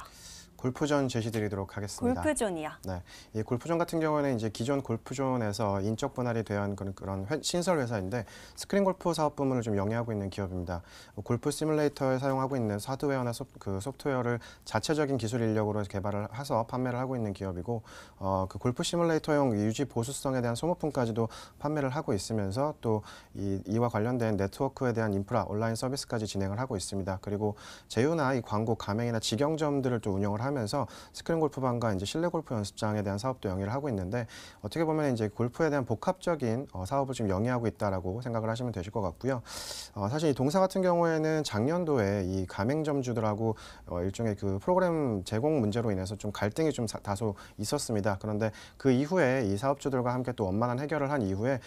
골프존 제시드리도록 하겠습니다. 골프존이요. 네, 이 골프존 같은 경우는 이제 기존 골프존에서 인적 분할이 되한 그런 신설 회사인데 스크린 골프 사업 부문을 좀 영위하고 있는 기업입니다. 골프 시뮬레이터에 사용하고 있는 하드웨어나 소프트웨어를 자체적인 기술 인력으로 개발을 해서 판매를 하고 있는 기업이고, 그 골프 시뮬레이터용 유지 보수성에 대한 소모품까지도 판매를 하고 있으면서 또 이와 관련된 네트워크에 대한 인프라, 온라인 서비스까지 진행을 하고 있습니다. 그리고 제휴나 이 광고, 가맹이나 직영점들을 또 운영을 하면서 하면서 스크린 골프방과 이제 실내 골프 연습장에 대한 사업도 영위를 하고 있는데 어떻게 보면 이제 골프에 대한 복합적인 사업을 지금 영위하고 있다라고 생각을 하시면 되실 것 같고요. 사실 이 동사 같은 경우에는 작년도에 이 가맹점주들하고 일종의 그 프로그램 제공 문제로 인해서 좀 갈등이 좀 다소 있었습니다. 그런데 그 이후에 이 사업주들과 함께 또 원만한 해결을 한 이후에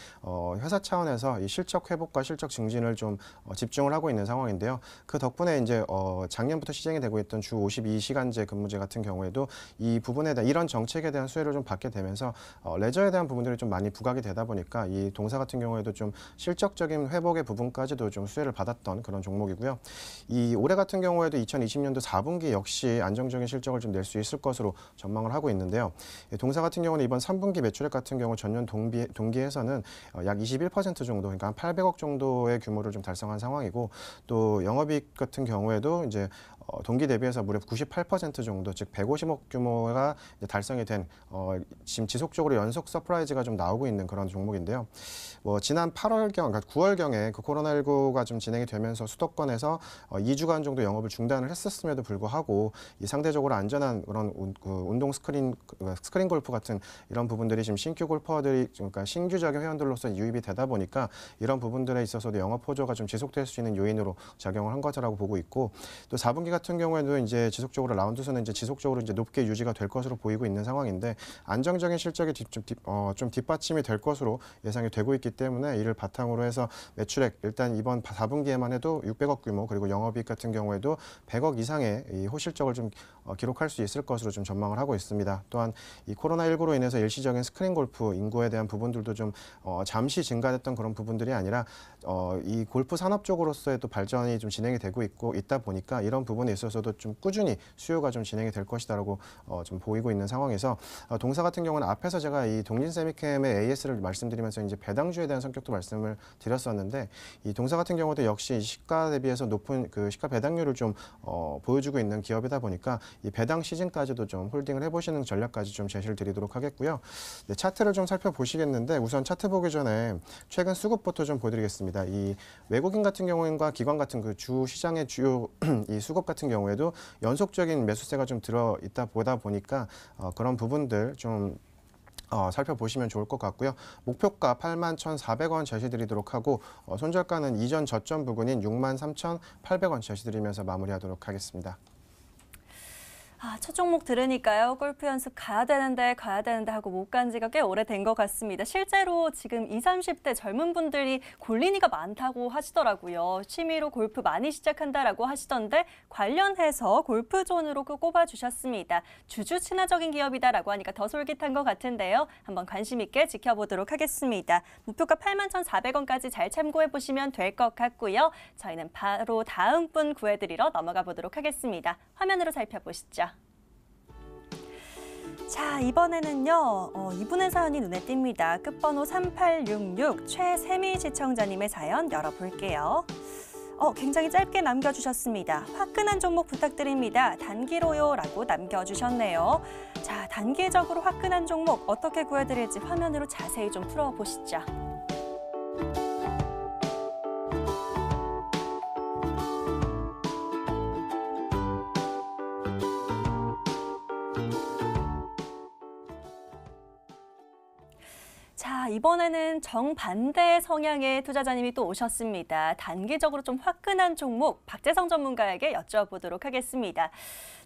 회사 차원에서 이 실적 회복과 실적 증진을 좀 집중을 하고 있는 상황인데요. 그 덕분에 이제 작년부터 시행이 되고 있던 주 52시간제 근무제 같은 경우에도 이 부분에 대한 이런 정책에 대한 수혜를 좀 받게 되면서 레저에 대한 부분들이 좀 많이 부각이 되다 보니까 이 동사 같은 경우에도 좀 실적적인 회복의 부분까지도 좀 수혜를 받았던 그런 종목이고요. 이 올해 같은 경우에도 2020년도 4분기 역시 안정적인 실적을 좀 낼 수 있을 것으로 전망을 하고 있는데요. 동사 같은 경우는 이번 3분기 매출액 같은 경우 전년 동기에서는 약 21% 정도, 그러니까 한 800억 정도의 규모를 좀 달성한 상황이고 또 영업이익 같은 경우에도 이제 동기 대비해서 무려 98% 정도, 즉 150억 규모가 이제 달성이 된 지금 지속적으로 연속 서프라이즈가 좀 나오고 있는 그런 종목인데요. 지난 8월경, 그러니까 9월경에 그 코로나19가 좀 진행이 되면서 수도권에서 2주간 정도 영업을 중단을 했었음에도 불구하고 이 상대적으로 안전한 그런 운동 스크린 골프 같은 이런 부분들이 지금 신규 골퍼들이 그러니까 신규적인 회원들로서 유입이 되다 보니까 이런 부분들에 있어서도 영업 호조가 좀 지속될 수 있는 요인으로 작용을 한 것이라고 보고 있고 또 4분기 같은 경우에도 이제 지속적으로 라운드 수는 이제 지속적으로 이제 높게 유지가 될 것으로 보이고 있는 상황인데 안정적인 실적이 좀 뒷받침이 될 것으로 예상이 되고 있기 때문에 이를 바탕으로 해서 매출액 일단 이번 4분기에만 해도 600억 규모 그리고 영업이익 같은 경우에도 100억 이상의 이 호실적을 좀 기록할 수 있을 것으로 좀 전망을 하고 있습니다. 또한 이 코로나19로 인해서 일시적인 스크린 골프 인구에 대한 부분들도 좀 잠시 증가됐던 그런 부분들이 아니라 이 골프 산업 쪽으로서의 또 발전이 좀 진행이 되고 있다 보니까 이런 부분에 있어서도 좀 꾸준히 수요가 좀 진행이 될 것이다라고 좀 보이고 있는 상황에서 동사 같은 경우는 앞에서 제가 이 동진세미캠의 AS를 말씀드리면서 이제 배당주에 대한 성격도 말씀을 드렸었는데 이 동사 같은 경우도 역시 시가 대비해서 높은 그 시가 배당률을 좀 보여주고 있는 기업이다 보니까 이 배당 시즌까지도 좀 홀딩을 해보시는 전략까지 좀 제시를 드리도록 하겠고요. 네, 차트를 좀 살펴보시겠는데 우선 차트 보기 전에 최근 수급부터 좀 보여드리겠습니다. 이 외국인 같은 경우인과 기관 같은 그 주 시장의 주요 이 수급 같은 경우에도 연속적인 매수세가 좀 들어 있다 보다 보니까 그런 부분들 좀 살펴보시면 좋을 것 같고요. 목표가 81,400원 제시드리도록 하고 손절가는 이전 저점 부근인 63,800원 제시드리면서 마무리하도록 하겠습니다. 첫 종목 들으니까요. 골프 연습 가야 되는데 하고 못 간 지가 꽤 오래된 것 같습니다. 실제로 지금 20, 30대 젊은 분들이 골린이가 많다고 하시더라고요. 취미로 골프 많이 시작한다라고 하시던데 관련해서 골프존으로 꼽아주셨습니다. 주주 친화적인 기업이다라고 하니까 더 솔깃한 것 같은데요. 한번 관심 있게 지켜보도록 하겠습니다. 목표가 81,400원까지 잘 참고해보시면 될 것 같고요. 저희는 바로 다음 분 구해드리러 넘어가 보도록 하겠습니다. 화면으로 살펴보시죠. 자, 이번에는요, 이분의 사연이 눈에 띕니다. 끝번호 3866 최세미 시청자님의 사연 열어볼게요. 굉장히 짧게 남겨주셨습니다. 화끈한 종목 부탁드립니다. 단기로요 라고 남겨주셨네요. 자, 단기적으로 화끈한 종목 어떻게 구해드릴지 화면으로 자세히 좀 풀어보시죠. 자, 이번에는 정반대 성향의 투자자님이 또 오셨습니다. 단기적으로 좀 화끈한 종목 박재성 전문가에게 여쭤보도록 하겠습니다.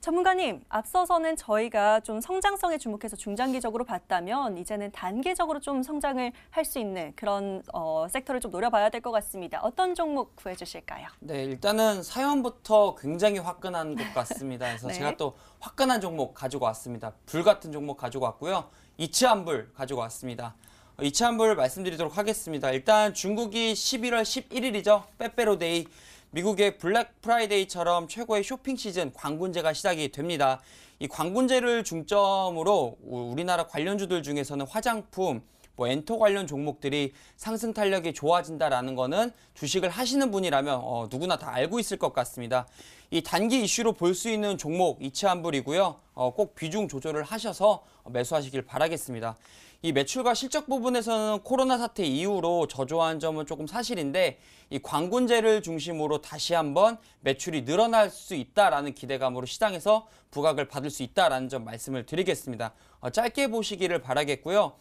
전문가님, 앞서서는 저희가 좀 성장성에 주목해서 중장기적으로 봤다면 이제는 단기적으로 좀 성장을 할 수 있는 그런 섹터를 좀 노려봐야 될 것 같습니다. 어떤 종목 구해주실까요? 네, 일단은 사연부터 굉장히 화끈한 것 같습니다. 그래서 네. 제가 또 화끈한 종목 가지고 왔습니다. 불 같은 종목 가지고 왔고요. 이치환불 가지고 왔습니다. 이치환불 말씀드리도록 하겠습니다. 일단 중국이 11월 11일이죠. 빼빼로데이. 미국의 블랙 프라이데이처럼 최고의 쇼핑 시즌 광군제가 시작이 됩니다. 이 광군제를 중점으로 우리나라 관련주들 중에서는 화장품, 엔터 관련 종목들이 상승 탄력이 좋아진다라는 거는 주식을 하시는 분이라면 누구나 다 알고 있을 것 같습니다. 이 단기 이슈로 볼 수 있는 종목 이치환불이고요. 꼭 비중 조절을 하셔서 매수하시길 바라겠습니다. 이 매출과 실적 부분에서는 코로나 사태 이후로 저조한 점은 조금 사실인데 이 관군제를 중심으로 다시 한번 매출이 늘어날 수 있다라는 기대감으로 시장에서 부각을 받을 수 있다라는 점 말씀을 드리겠습니다. 짧게 보시기를 바라겠고요.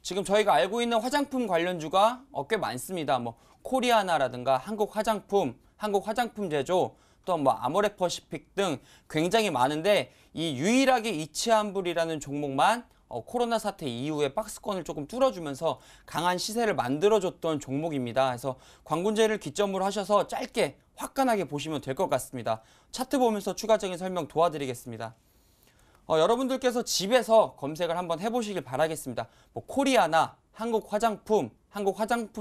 지금 저희가 알고 있는 화장품 관련주가 꽤 많습니다. 뭐 코리아나라든가 한국 화장품 제조, 또 뭐 아모레퍼시픽 등 굉장히 많은데 이 유일하게 이치한불이라는 종목만 코로나 사태 이후에 박스권을 조금 뚫어주면서 강한 시세를 만들어줬던 종목입니다. 그래서 관군제를 기점으로 하셔서 짧게 화끈하게 보시면 될 것 같습니다. 차트 보면서 추가적인 설명 도와드리겠습니다. 여러분들께서 집에서 검색을 한번 해보시길 바라겠습니다. 뭐 코리아나, 한국 화장품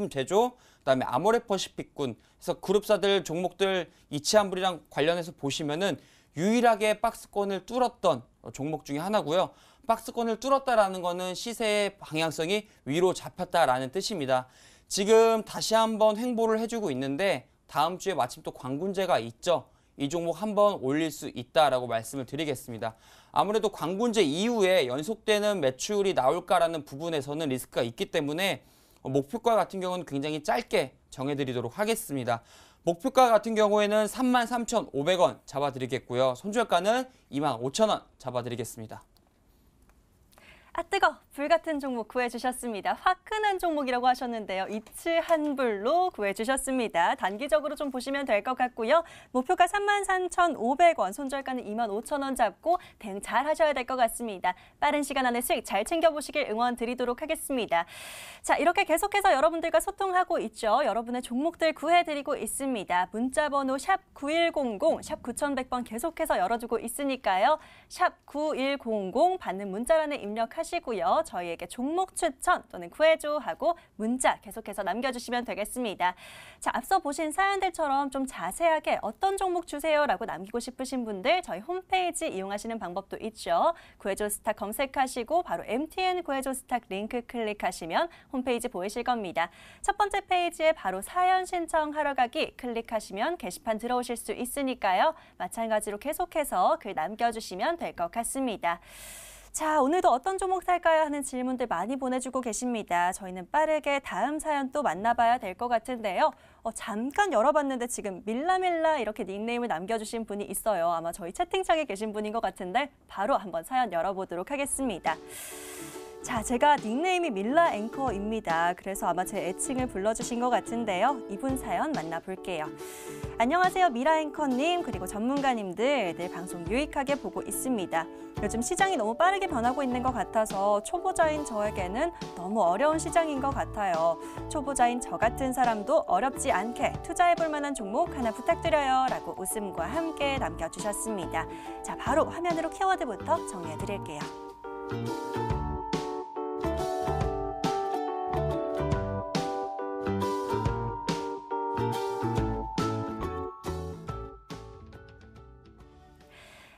제조, 그다음에 아모레퍼시픽군, 그래서 그룹사들 종목들 이치한불이랑 관련해서 보시면은 유일하게 박스권을 뚫었던 종목 중에 하나고요. 박스권을 뚫었다라는 거는 시세의 방향성이 위로 잡혔다라는 뜻입니다. 지금 다시 한번 횡보를 해주고 있는데 다음 주에 마침 또 관군제가 있죠. 이 종목 한번 올릴 수 있다라고 말씀을 드리겠습니다. 아무래도 관군제 이후에 연속되는 매출이 나올까라는 부분에서는 리스크가 있기 때문에 목표가 같은 경우는 굉장히 짧게 정해드리도록 하겠습니다. 목표가 같은 경우에는 33,500원 잡아드리겠고요. 손절가는 25,000원 잡아드리겠습니다. 아 뜨거! 불같은 종목 구해주셨습니다. 화끈한 종목이라고 하셨는데요. 이치한불로 구해주셨습니다. 단기적으로 좀 보시면 될 것 같고요. 목표가 33,500원, 손절가는 25,000원 잡고 대응 잘 하셔야 될 것 같습니다. 빠른 시간 안에 수익 잘 챙겨보시길 응원 드리도록 하겠습니다. 자, 이렇게 계속해서 여러분들과 소통하고 있죠. 여러분의 종목들 구해드리고 있습니다. 문자번호 샵 9100, 샵 9100번 계속해서 열어주고 있으니까요. 샵 9100 받는 문자란에 입력하시고요. 저희에게 종목 추천 또는 구해줘 하고 문자 계속해서 남겨주시면 되겠습니다. 자, 앞서 보신 사연들처럼 좀 자세하게 어떤 종목 주세요라고 남기고 싶으신 분들 저희 홈페이지 이용하시는 방법도 있죠. 구해줘 스탁 검색하시고 바로 MTN 구해줘 스탁 링크 클릭하시면 홈페이지 보이실 겁니다. 첫 번째 페이지에 바로 사연 신청하러 가기 클릭하시면 게시판 들어오실 수 있으니까요. 마찬가지로 계속해서 글 남겨주시면 될 것 같습니다. 자, 오늘도 어떤 종목 살까요 하는 질문들 많이 보내주고 계십니다. 저희는 빠르게 다음 사연 또 만나봐야 될 것 같은데요. 잠깐 열어봤는데 지금 밀라밀라 이렇게 닉네임을 남겨주신 분이 있어요. 아마 저희 채팅창에 계신 분인 것 같은데 바로 한번 사연 열어보도록 하겠습니다. 자, 제가 닉네임이 밀라 앵커입니다. 그래서 아마 제 애칭을 불러주신 것 같은데요. 이분 사연 만나볼게요. 안녕하세요, 미라 앵커님 그리고 전문가님들. 늘 방송 유익하게 보고 있습니다. 요즘 시장이 너무 빠르게 변하고 있는 것 같아서 초보자인 저에게는 너무 어려운 시장인 것 같아요. 초보자인 저 같은 사람도 어렵지 않게 투자해볼 만한 종목 하나 부탁드려요 라고 웃음과 함께 남겨주셨습니다. 자, 바로 화면으로 키워드부터 정리해드릴게요.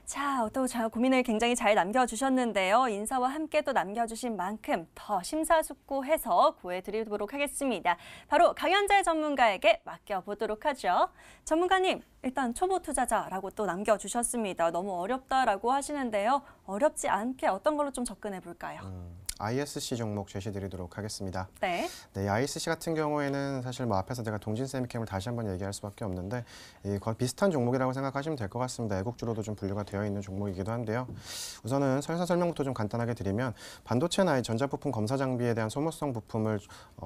자, 또 고민을 굉장히 잘 남겨주셨는데요. 인사와 함께 또 남겨주신 만큼 더 심사숙고해서 구해드리도록 하겠습니다. 바로 강현재 전문가에게 맡겨보도록 하죠. 전문가님, 일단 초보 투자자라고 또 남겨주셨습니다. 너무 어렵다라고 하시는데요. 어렵지 않게 어떤 걸로 좀 접근해 볼까요? ISC 종목 제시드리도록 하겠습니다. 네. 네, ISC 같은 경우에는 사실 뭐 앞에서 제가 동진세미캠을 다시 한번 얘기할 수밖에 없는데 거의 비슷한 종목이라고 생각하시면 될 것 같습니다. 애국주로도 좀 분류가 되어 있는 종목이기도 한데요. 우선은 설명부터 좀 간단하게 드리면 반도체나 이 전자부품 검사 장비에 대한 소모성 부품을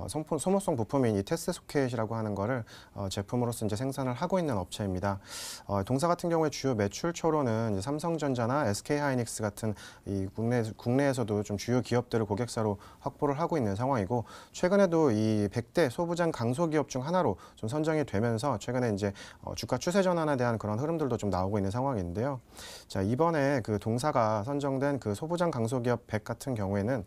소모성 부품인 이 테스트 소켓이라고 하는 거를 제품으로서 이제 생산을 하고 있는 업체입니다. 동사 같은 경우에 주요 매출처로는 이제 삼성전자나 SK하이닉스 같은 이 국내에서도 좀 주요 기업들을 고객사로 확보를 하고 있는 상황이고, 최근에도 이 100대 소부장 강소기업 중 하나로 좀 선정이 되면서 최근에 이제 주가 추세 전환에 대한 그런 흐름들도 좀 나오고 있는 상황인데요. 자, 이번에 그 동사가 선정된 그 소부장 강소기업 100 같은 경우에는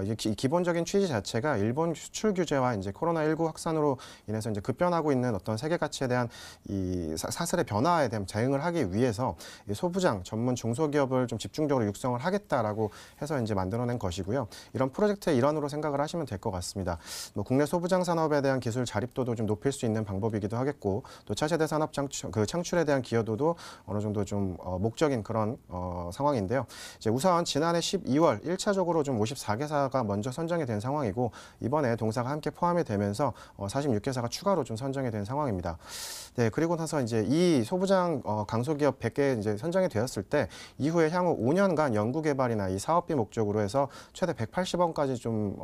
이제 기본적인 취지 자체가 일본 수출 규제와 이제 코로나19 확산으로 인해서 이제 급변하고 있는 어떤 세계 가치에 대한 이 사슬의 변화에 대한 대응을 하기 위해서 이 소부장 전문 중소기업을 좀 집중적으로 육성을 하겠다라고 해서 이제 만들어낸 것이고요. 이런 프로젝트의 일환으로 생각을 하시면 될 것 같습니다. 뭐 국내 소부장 산업에 대한 기술 자립도도 좀 높일 수 있는 방법이기도 하겠고 또 차세대 산업 창출에 대한 기여도도 어느 정도 좀 목적인 그런 상황인데요. 이제 우선 지난해 12월 1차적으로 좀 54개사가 먼저 선정이 된 상황이고 이번에 동사가 함께 포함이 되면서 46개사가 추가로 좀 선정이 된 상황입니다. 네, 그리고 나서 이제 이 소부장 강소기업 100개 이제 선정이 되었을 때 이후에 향후 5년간 연구개발이나 이 사업비 목적으로 해서 최대 180원까지 좀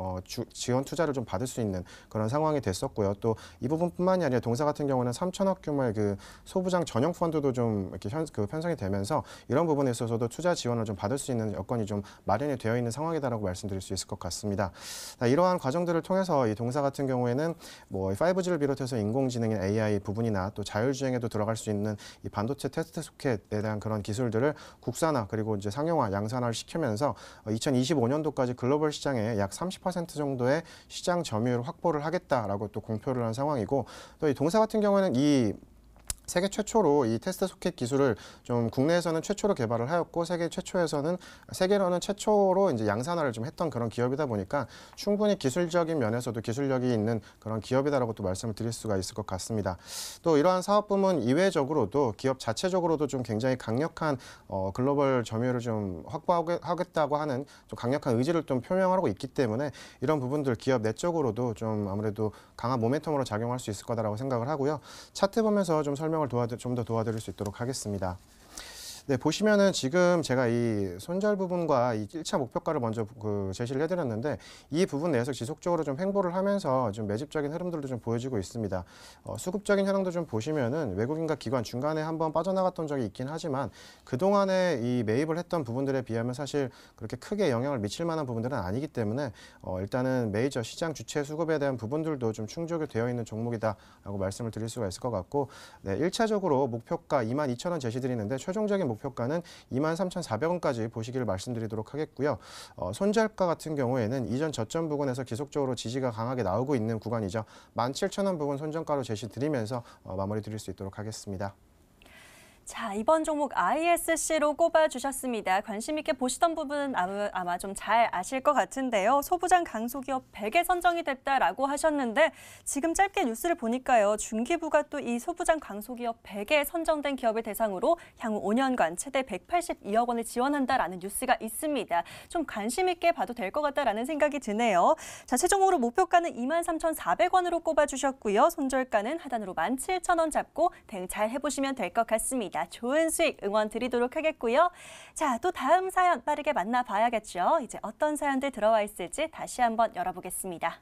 지원 투자를 좀 받을 수 있는 그런 상황이 됐었고요. 또 이 부분뿐만이 아니라 동사 같은 경우는 3천억 규모의 그 소부장 전용 펀드도 좀 이렇게 편성이 되면서 이런 부분에 있어서도 투자 지원을 좀 받을 수 있는 여건이 좀 마련이 되어 있는 상황이다라고 말씀드릴 수 있을 것 같습니다. 이러한 과정들을 통해서 이 동사 같은 경우에는 뭐 5G를 비롯해서 인공지능인 AI 부분이나 또 자율주행에도 들어갈 수 있는 이 반도체 테스트 소켓에 대한 그런 기술들을 국산화 그리고 이제 상용화, 양산화를 시키면서 2025년도까지 글로벌 시장의 약 30% 정도의 시장 점유율 확보를 하겠다라고 또 공표를 한 상황이고 또 이 동사 같은 경우에는 이 세계 최초로 이 테스트 소켓 기술을 좀 국내에서는 최초로 개발을 하였고 세계로는 최초로 이제 양산화를 좀 했던 그런 기업이다 보니까 충분히 기술적인 면에서도 기술력이 있는 그런 기업이다라고 또 말씀을 드릴 수가 있을 것 같습니다. 또 이러한 사업 부문 이외적으로도 기업 자체적으로도 좀 굉장히 강력한 글로벌 점유율을 좀 확보하겠다고 하는 좀 강력한 의지를 좀 표명하고 있기 때문에 이런 부분들 기업 내적으로도 좀 아무래도 강한 모멘텀으로 작용할 수 있을 거다라고 생각을 하고요. 차트 보면서 좀 설명을 좀 더 도와드릴 수 있도록 하겠습니다. 네, 보시면은 지금 제가 이 손절 부분과 이 1차 목표가를 먼저 제시를 해드렸는데 이 부분 내에서 지속적으로 좀 횡보를 하면서 좀 매집적인 흐름들도 좀 보여지고 있습니다. 수급적인 현황도 좀 보시면은 외국인과 기관 중간에 한번 빠져나갔던 적이 있긴 하지만 그동안에 이 매입을 했던 부분들에 비하면 사실 그렇게 크게 영향을 미칠 만한 부분들은 아니기 때문에 일단은 메이저 시장 주체 수급에 대한 부분들도 좀 충족이 되어 있는 종목이다라고 말씀을 드릴 수가 있을 것 같고 네, 1차적으로 목표가 22,000원 제시드리는데 최종적인 목표가는 23,400원까지 보시기를 말씀드리도록 하겠고요. 손절가 같은 경우에는 이전 저점 부근에서 지속적으로 지지가 강하게 나오고 있는 구간이죠. 17,000원 부근 손절가로 제시드리면서 마무리 드릴 수 있도록 하겠습니다. 자, 이번 종목 ISC로 꼽아주셨습니다. 관심 있게 보시던 부분은 아마 좀 잘 아실 것 같은데요. 소부장 강소기업 100에 선정이 됐다라고 하셨는데 지금 짧게 뉴스를 보니까요. 중기부가 또 이 소부장 강소기업 100에 선정된 기업을 대상으로 향후 5년간 최대 182억 원을 지원한다라는 뉴스가 있습니다. 좀 관심 있게 봐도 될 것 같다라는 생각이 드네요. 자, 최종적으로 목표가는 23,400원으로 꼽아주셨고요. 손절가는 하단으로 17,000원 잡고 대응 잘 해보시면 될 것 같습니다. 좋은 수익 응원 드리도록 하겠고요. 자, 또 다음 사연 빠르게 만나봐야겠죠. 이제 어떤 사연들 들어와 있을지 다시 한번 열어보겠습니다.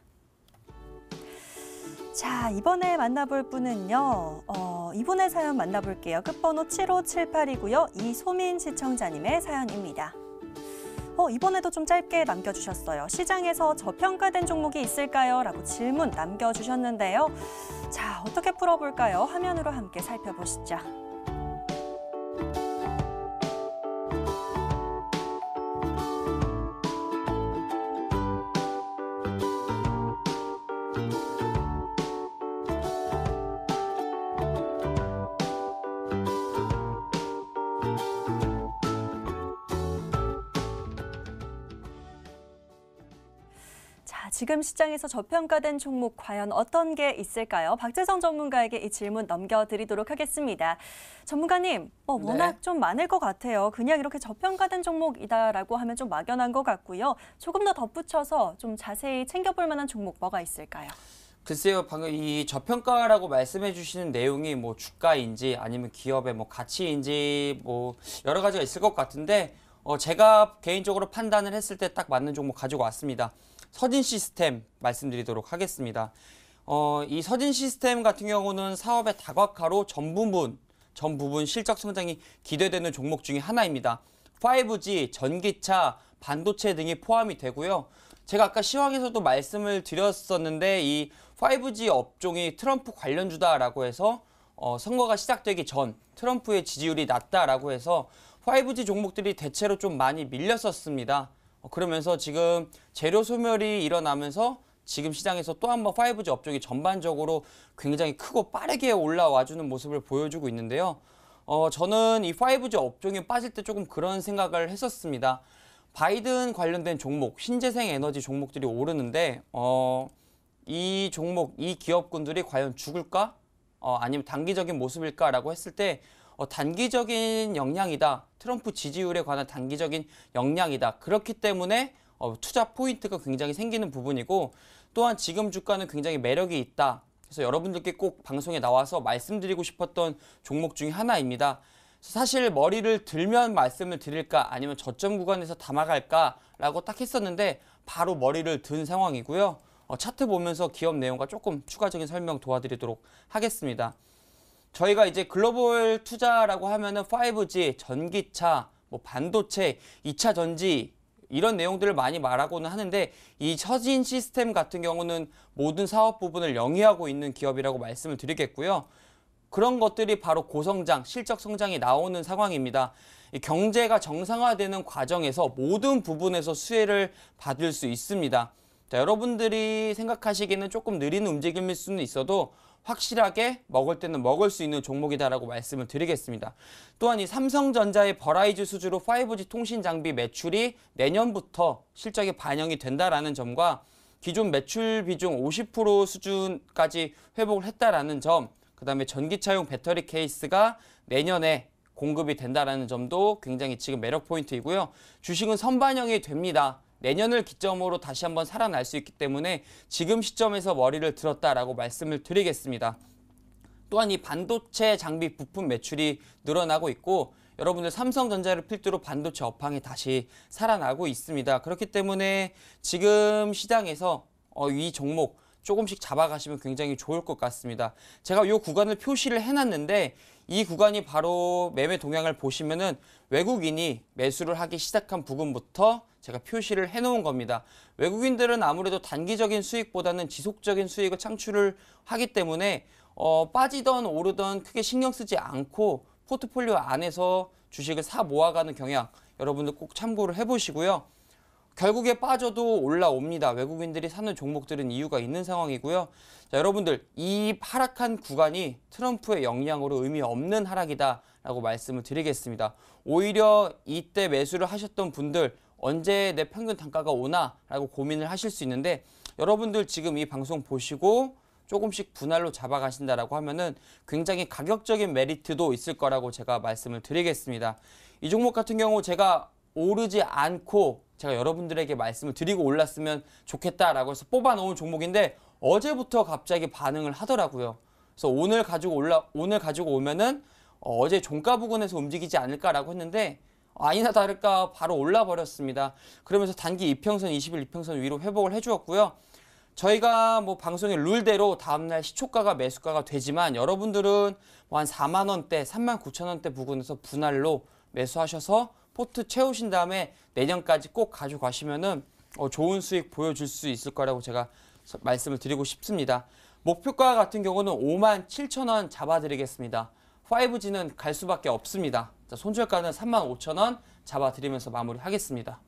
자, 이번에 만나볼 분은요. 이분의 사연 만나볼게요. 끝번호 7578이고요. 이소민 시청자님의 사연입니다. 이번에도 좀 짧게 남겨주셨어요. 시장에서 저평가된 종목이 있을까요? 라고 질문 남겨주셨는데요. 자, 어떻게 풀어볼까요? 화면으로 함께 살펴보시죠. 지금 시장에서 저평가된 종목 과연 어떤 게 있을까요? 박재성 전문가에게 이 질문 넘겨드리도록 하겠습니다. 전문가님, 워낙 좀 많을 것 같아요. 그냥 이렇게 저평가된 종목이다라고 하면 좀 막연한 것 같고요. 조금 더 덧붙여서 좀 자세히 챙겨볼 만한 종목 뭐가 있을까요? 글쎄요, 방금 이 저평가라고 말씀해 주시는 내용이 뭐 주가인지 아니면 기업의 뭐 가치인지 뭐 여러 가지가 있을 것 같은데 제가 개인적으로 판단을 했을 때 딱 맞는 종목 가지고 왔습니다. 서진 시스템 말씀드리도록 하겠습니다. 이 서진 시스템 같은 경우는 사업의 다각화로 전 부분 실적 성장이 기대되는 종목 중에 하나입니다. 5G, 전기차, 반도체 등이 포함이 되고요. 제가 아까 시황에서도 말씀을 드렸었는데 이 5G 업종이 트럼프 관련주다라고 해서 선거가 시작되기 전 트럼프의 지지율이 낮다라고 해서 5G 종목들이 대체로 좀 많이 밀렸었습니다. 그러면서 지금 재료 소멸이 일어나면서 지금 시장에서 또 한 번 5G 업종이 전반적으로 굉장히 크고 빠르게 올라와주는 모습을 보여주고 있는데요. 저는 이 5G 업종이 빠질 때 조금 그런 생각을 했었습니다. 바이든 관련된 종목, 신재생 에너지 종목들이 오르는데 이 종목, 이 기업군들이 과연 죽을까? 아니면 단기적인 모습일까라고 했을 때 단기적인 영향이다. 트럼프 지지율에 관한 단기적인 영향이다. 그렇기 때문에 투자 포인트가 굉장히 생기는 부분이고 또한 지금 주가는 굉장히 매력이 있다. 그래서 여러분들께 꼭 방송에 나와서 말씀드리고 싶었던 종목 중에 하나입니다. 사실 머리를 들면 말씀을 드릴까 아니면 저점 구간에서 담아갈까라고 딱 했었는데 바로 머리를 든 상황이고요. 차트 보면서 기업 내용과 조금 추가적인 설명 도와드리도록 하겠습니다. 저희가 이제 글로벌 투자라고 하면은 5G, 전기차, 뭐 반도체, 2차 전지 이런 내용들을 많이 말하고는 하는데 이 처진 시스템 같은 경우는 모든 사업 부분을 영위하고 있는 기업이라고 말씀을 드리겠고요. 그런 것들이 바로 고성장, 실적 성장이 나오는 상황입니다. 이 경제가 정상화되는 과정에서 모든 부분에서 수혜를 받을 수 있습니다. 자, 여러분들이 생각하시기에는 조금 느린 움직임일 수는 있어도 확실하게 먹을 때는 먹을 수 있는 종목이다라고 말씀을 드리겠습니다. 또한 이 삼성전자의 버라이즈 수주로 5G 통신 장비 매출이 내년부터 실적에 반영이 된다라는 점과 기존 매출 비중 50% 수준까지 회복을 했다라는 점, 그 다음에 전기차용 배터리 케이스가 내년에 공급이 된다라는 점도 굉장히 지금 매력 포인트이고요. 주식은 선반영이 됩니다. 내년을 기점으로 다시 한번 살아날 수 있기 때문에 지금 시점에서 머리를 들었다라고 말씀을 드리겠습니다. 또한 이 반도체 장비 부품 매출이 늘어나고 있고 여러분들 삼성전자를 필두로 반도체 업황이 다시 살아나고 있습니다. 그렇기 때문에 지금 시장에서 이 종목 조금씩 잡아가시면 굉장히 좋을 것 같습니다. 제가 이 구간을 표시를 해놨는데 이 구간이 바로 매매 동향을 보시면은 외국인이 매수를 하기 시작한 부분부터 제가 표시를 해놓은 겁니다. 외국인들은 아무래도 단기적인 수익보다는 지속적인 수익을 창출을 하기 때문에 빠지던 오르던 크게 신경 쓰지 않고 포트폴리오 안에서 주식을 사 모아가는 경향 여러분들 꼭 참고를 해보시고요. 결국에 빠져도 올라옵니다. 외국인들이 사는 종목들은 이유가 있는 상황이고요. 자, 여러분들 이 하락한 구간이 트럼프의 영향으로 의미 없는 하락이다라고 말씀을 드리겠습니다. 오히려 이때 매수를 하셨던 분들 언제 내 평균 단가가 오나라고 고민을 하실 수 있는데 여러분들 지금 이 방송 보시고 조금씩 분할로 잡아가신다라고 하면은 굉장히 가격적인 메리트도 있을 거라고 제가 말씀을 드리겠습니다. 이 종목 같은 경우 제가 오르지 않고 제가 여러분들에게 말씀을 드리고 올랐으면 좋겠다라고 해서 뽑아놓은 종목인데 어제부터 갑자기 반응을 하더라고요. 그래서 오늘 가지고 오면은 어제 종가 부근에서 움직이지 않을까라고 했는데 아니나 다를까 바로 올라 버렸습니다. 그러면서 단기 이평선, 20일 이평선 위로 회복을 해주었고요. 저희가 뭐 방송의 룰대로 다음날 시초가가 매수가가 되지만 여러분들은 뭐 한 4만 원대, 3만 9천 원대 부근에서 분할로 매수하셔서 포트 채우신 다음에 내년까지 꼭 가져가시면은 좋은 수익 보여줄 수 있을 거라고 제가 말씀을 드리고 싶습니다. 목표가 같은 경우는 5만 7천 원 잡아드리겠습니다. 5G는 갈 수밖에 없습니다. 자, 손절가는 3만 5천 원 잡아드리면서 마무리하겠습니다.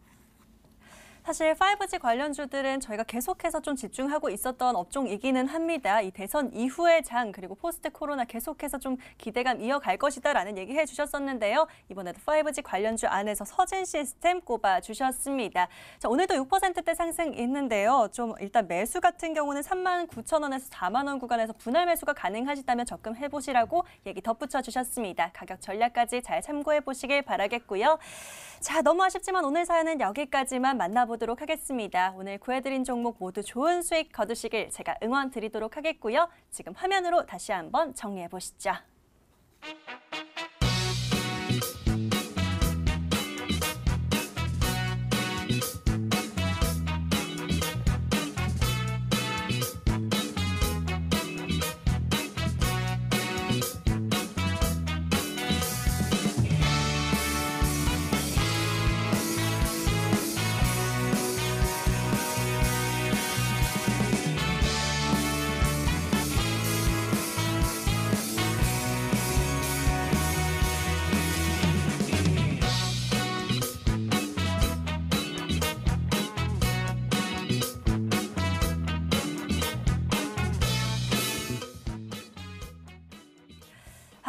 사실 5G 관련주들은 저희가 계속해서 좀 집중하고 있었던 업종이기는 합니다. 이 대선 이후의 장 그리고 포스트 코로나 계속해서 좀 기대감 이어갈 것이다라는 얘기 해주셨었는데요. 이번에도 5G 관련주 안에서 서진 시스템 꼽아주셨습니다. 자, 오늘도 6%대 상승 있는데요. 좀 일단 매수 같은 경우는 3만 9천 원에서 4만 원 구간에서 분할 매수가 가능하시다면 접근해보시라고 얘기 덧붙여 주셨습니다. 가격 전략까지 잘 참고해보시길 바라겠고요. 자, 너무 아쉽지만 오늘 사연은 여기까지만 만나보도록 하겠습니다. 오늘 구해드린 종목 모두 좋은 수익 거두시길 제가 응원 드리도록 하겠고요. 지금 화면으로 다시 한번 정리해보시죠.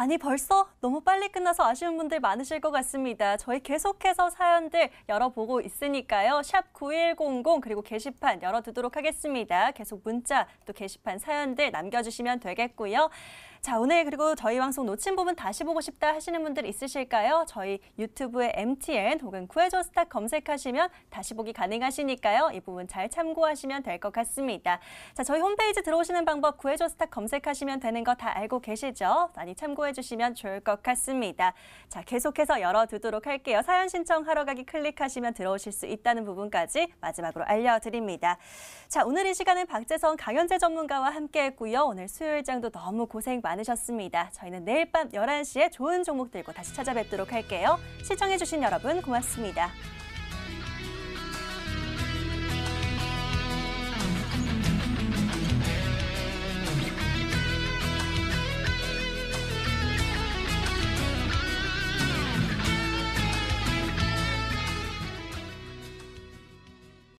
아니 벌써 너무 빨리 끝나서 아쉬운 분들 많으실 것 같습니다. 저희 계속해서 사연들 열어보고 있으니까요. 샵 9100 그리고 게시판 열어두도록 하겠습니다. 계속 문자 또 게시판 사연들 남겨주시면 되겠고요. 자, 오늘 그리고 저희 방송 놓친 부분 다시 보고 싶다 하시는 분들 있으실까요? 저희 유튜브에 MTN 혹은 구해줘 스타 검색하시면 다시 보기 가능하시니까요. 이 부분 잘 참고하시면 될 것 같습니다. 자, 저희 홈페이지 들어오시는 방법 구해줘 스타 검색하시면 되는 거 다 알고 계시죠? 많이 참고해 주시면 좋을 것 같습니다. 자, 계속해서 열어두도록 할게요. 사연 신청하러 가기 클릭하시면 들어오실 수 있다는 부분까지 마지막으로 알려드립니다. 자, 오늘 이 시간은 박재성 강현재 전문가와 함께했고요. 오늘 수요일장도 너무 고생 많으셨습니다. 저희는 내일 밤 11시에 좋은 종목 들고 다시 찾아뵙도록 할게요. 시청해주신 여러분 고맙습니다.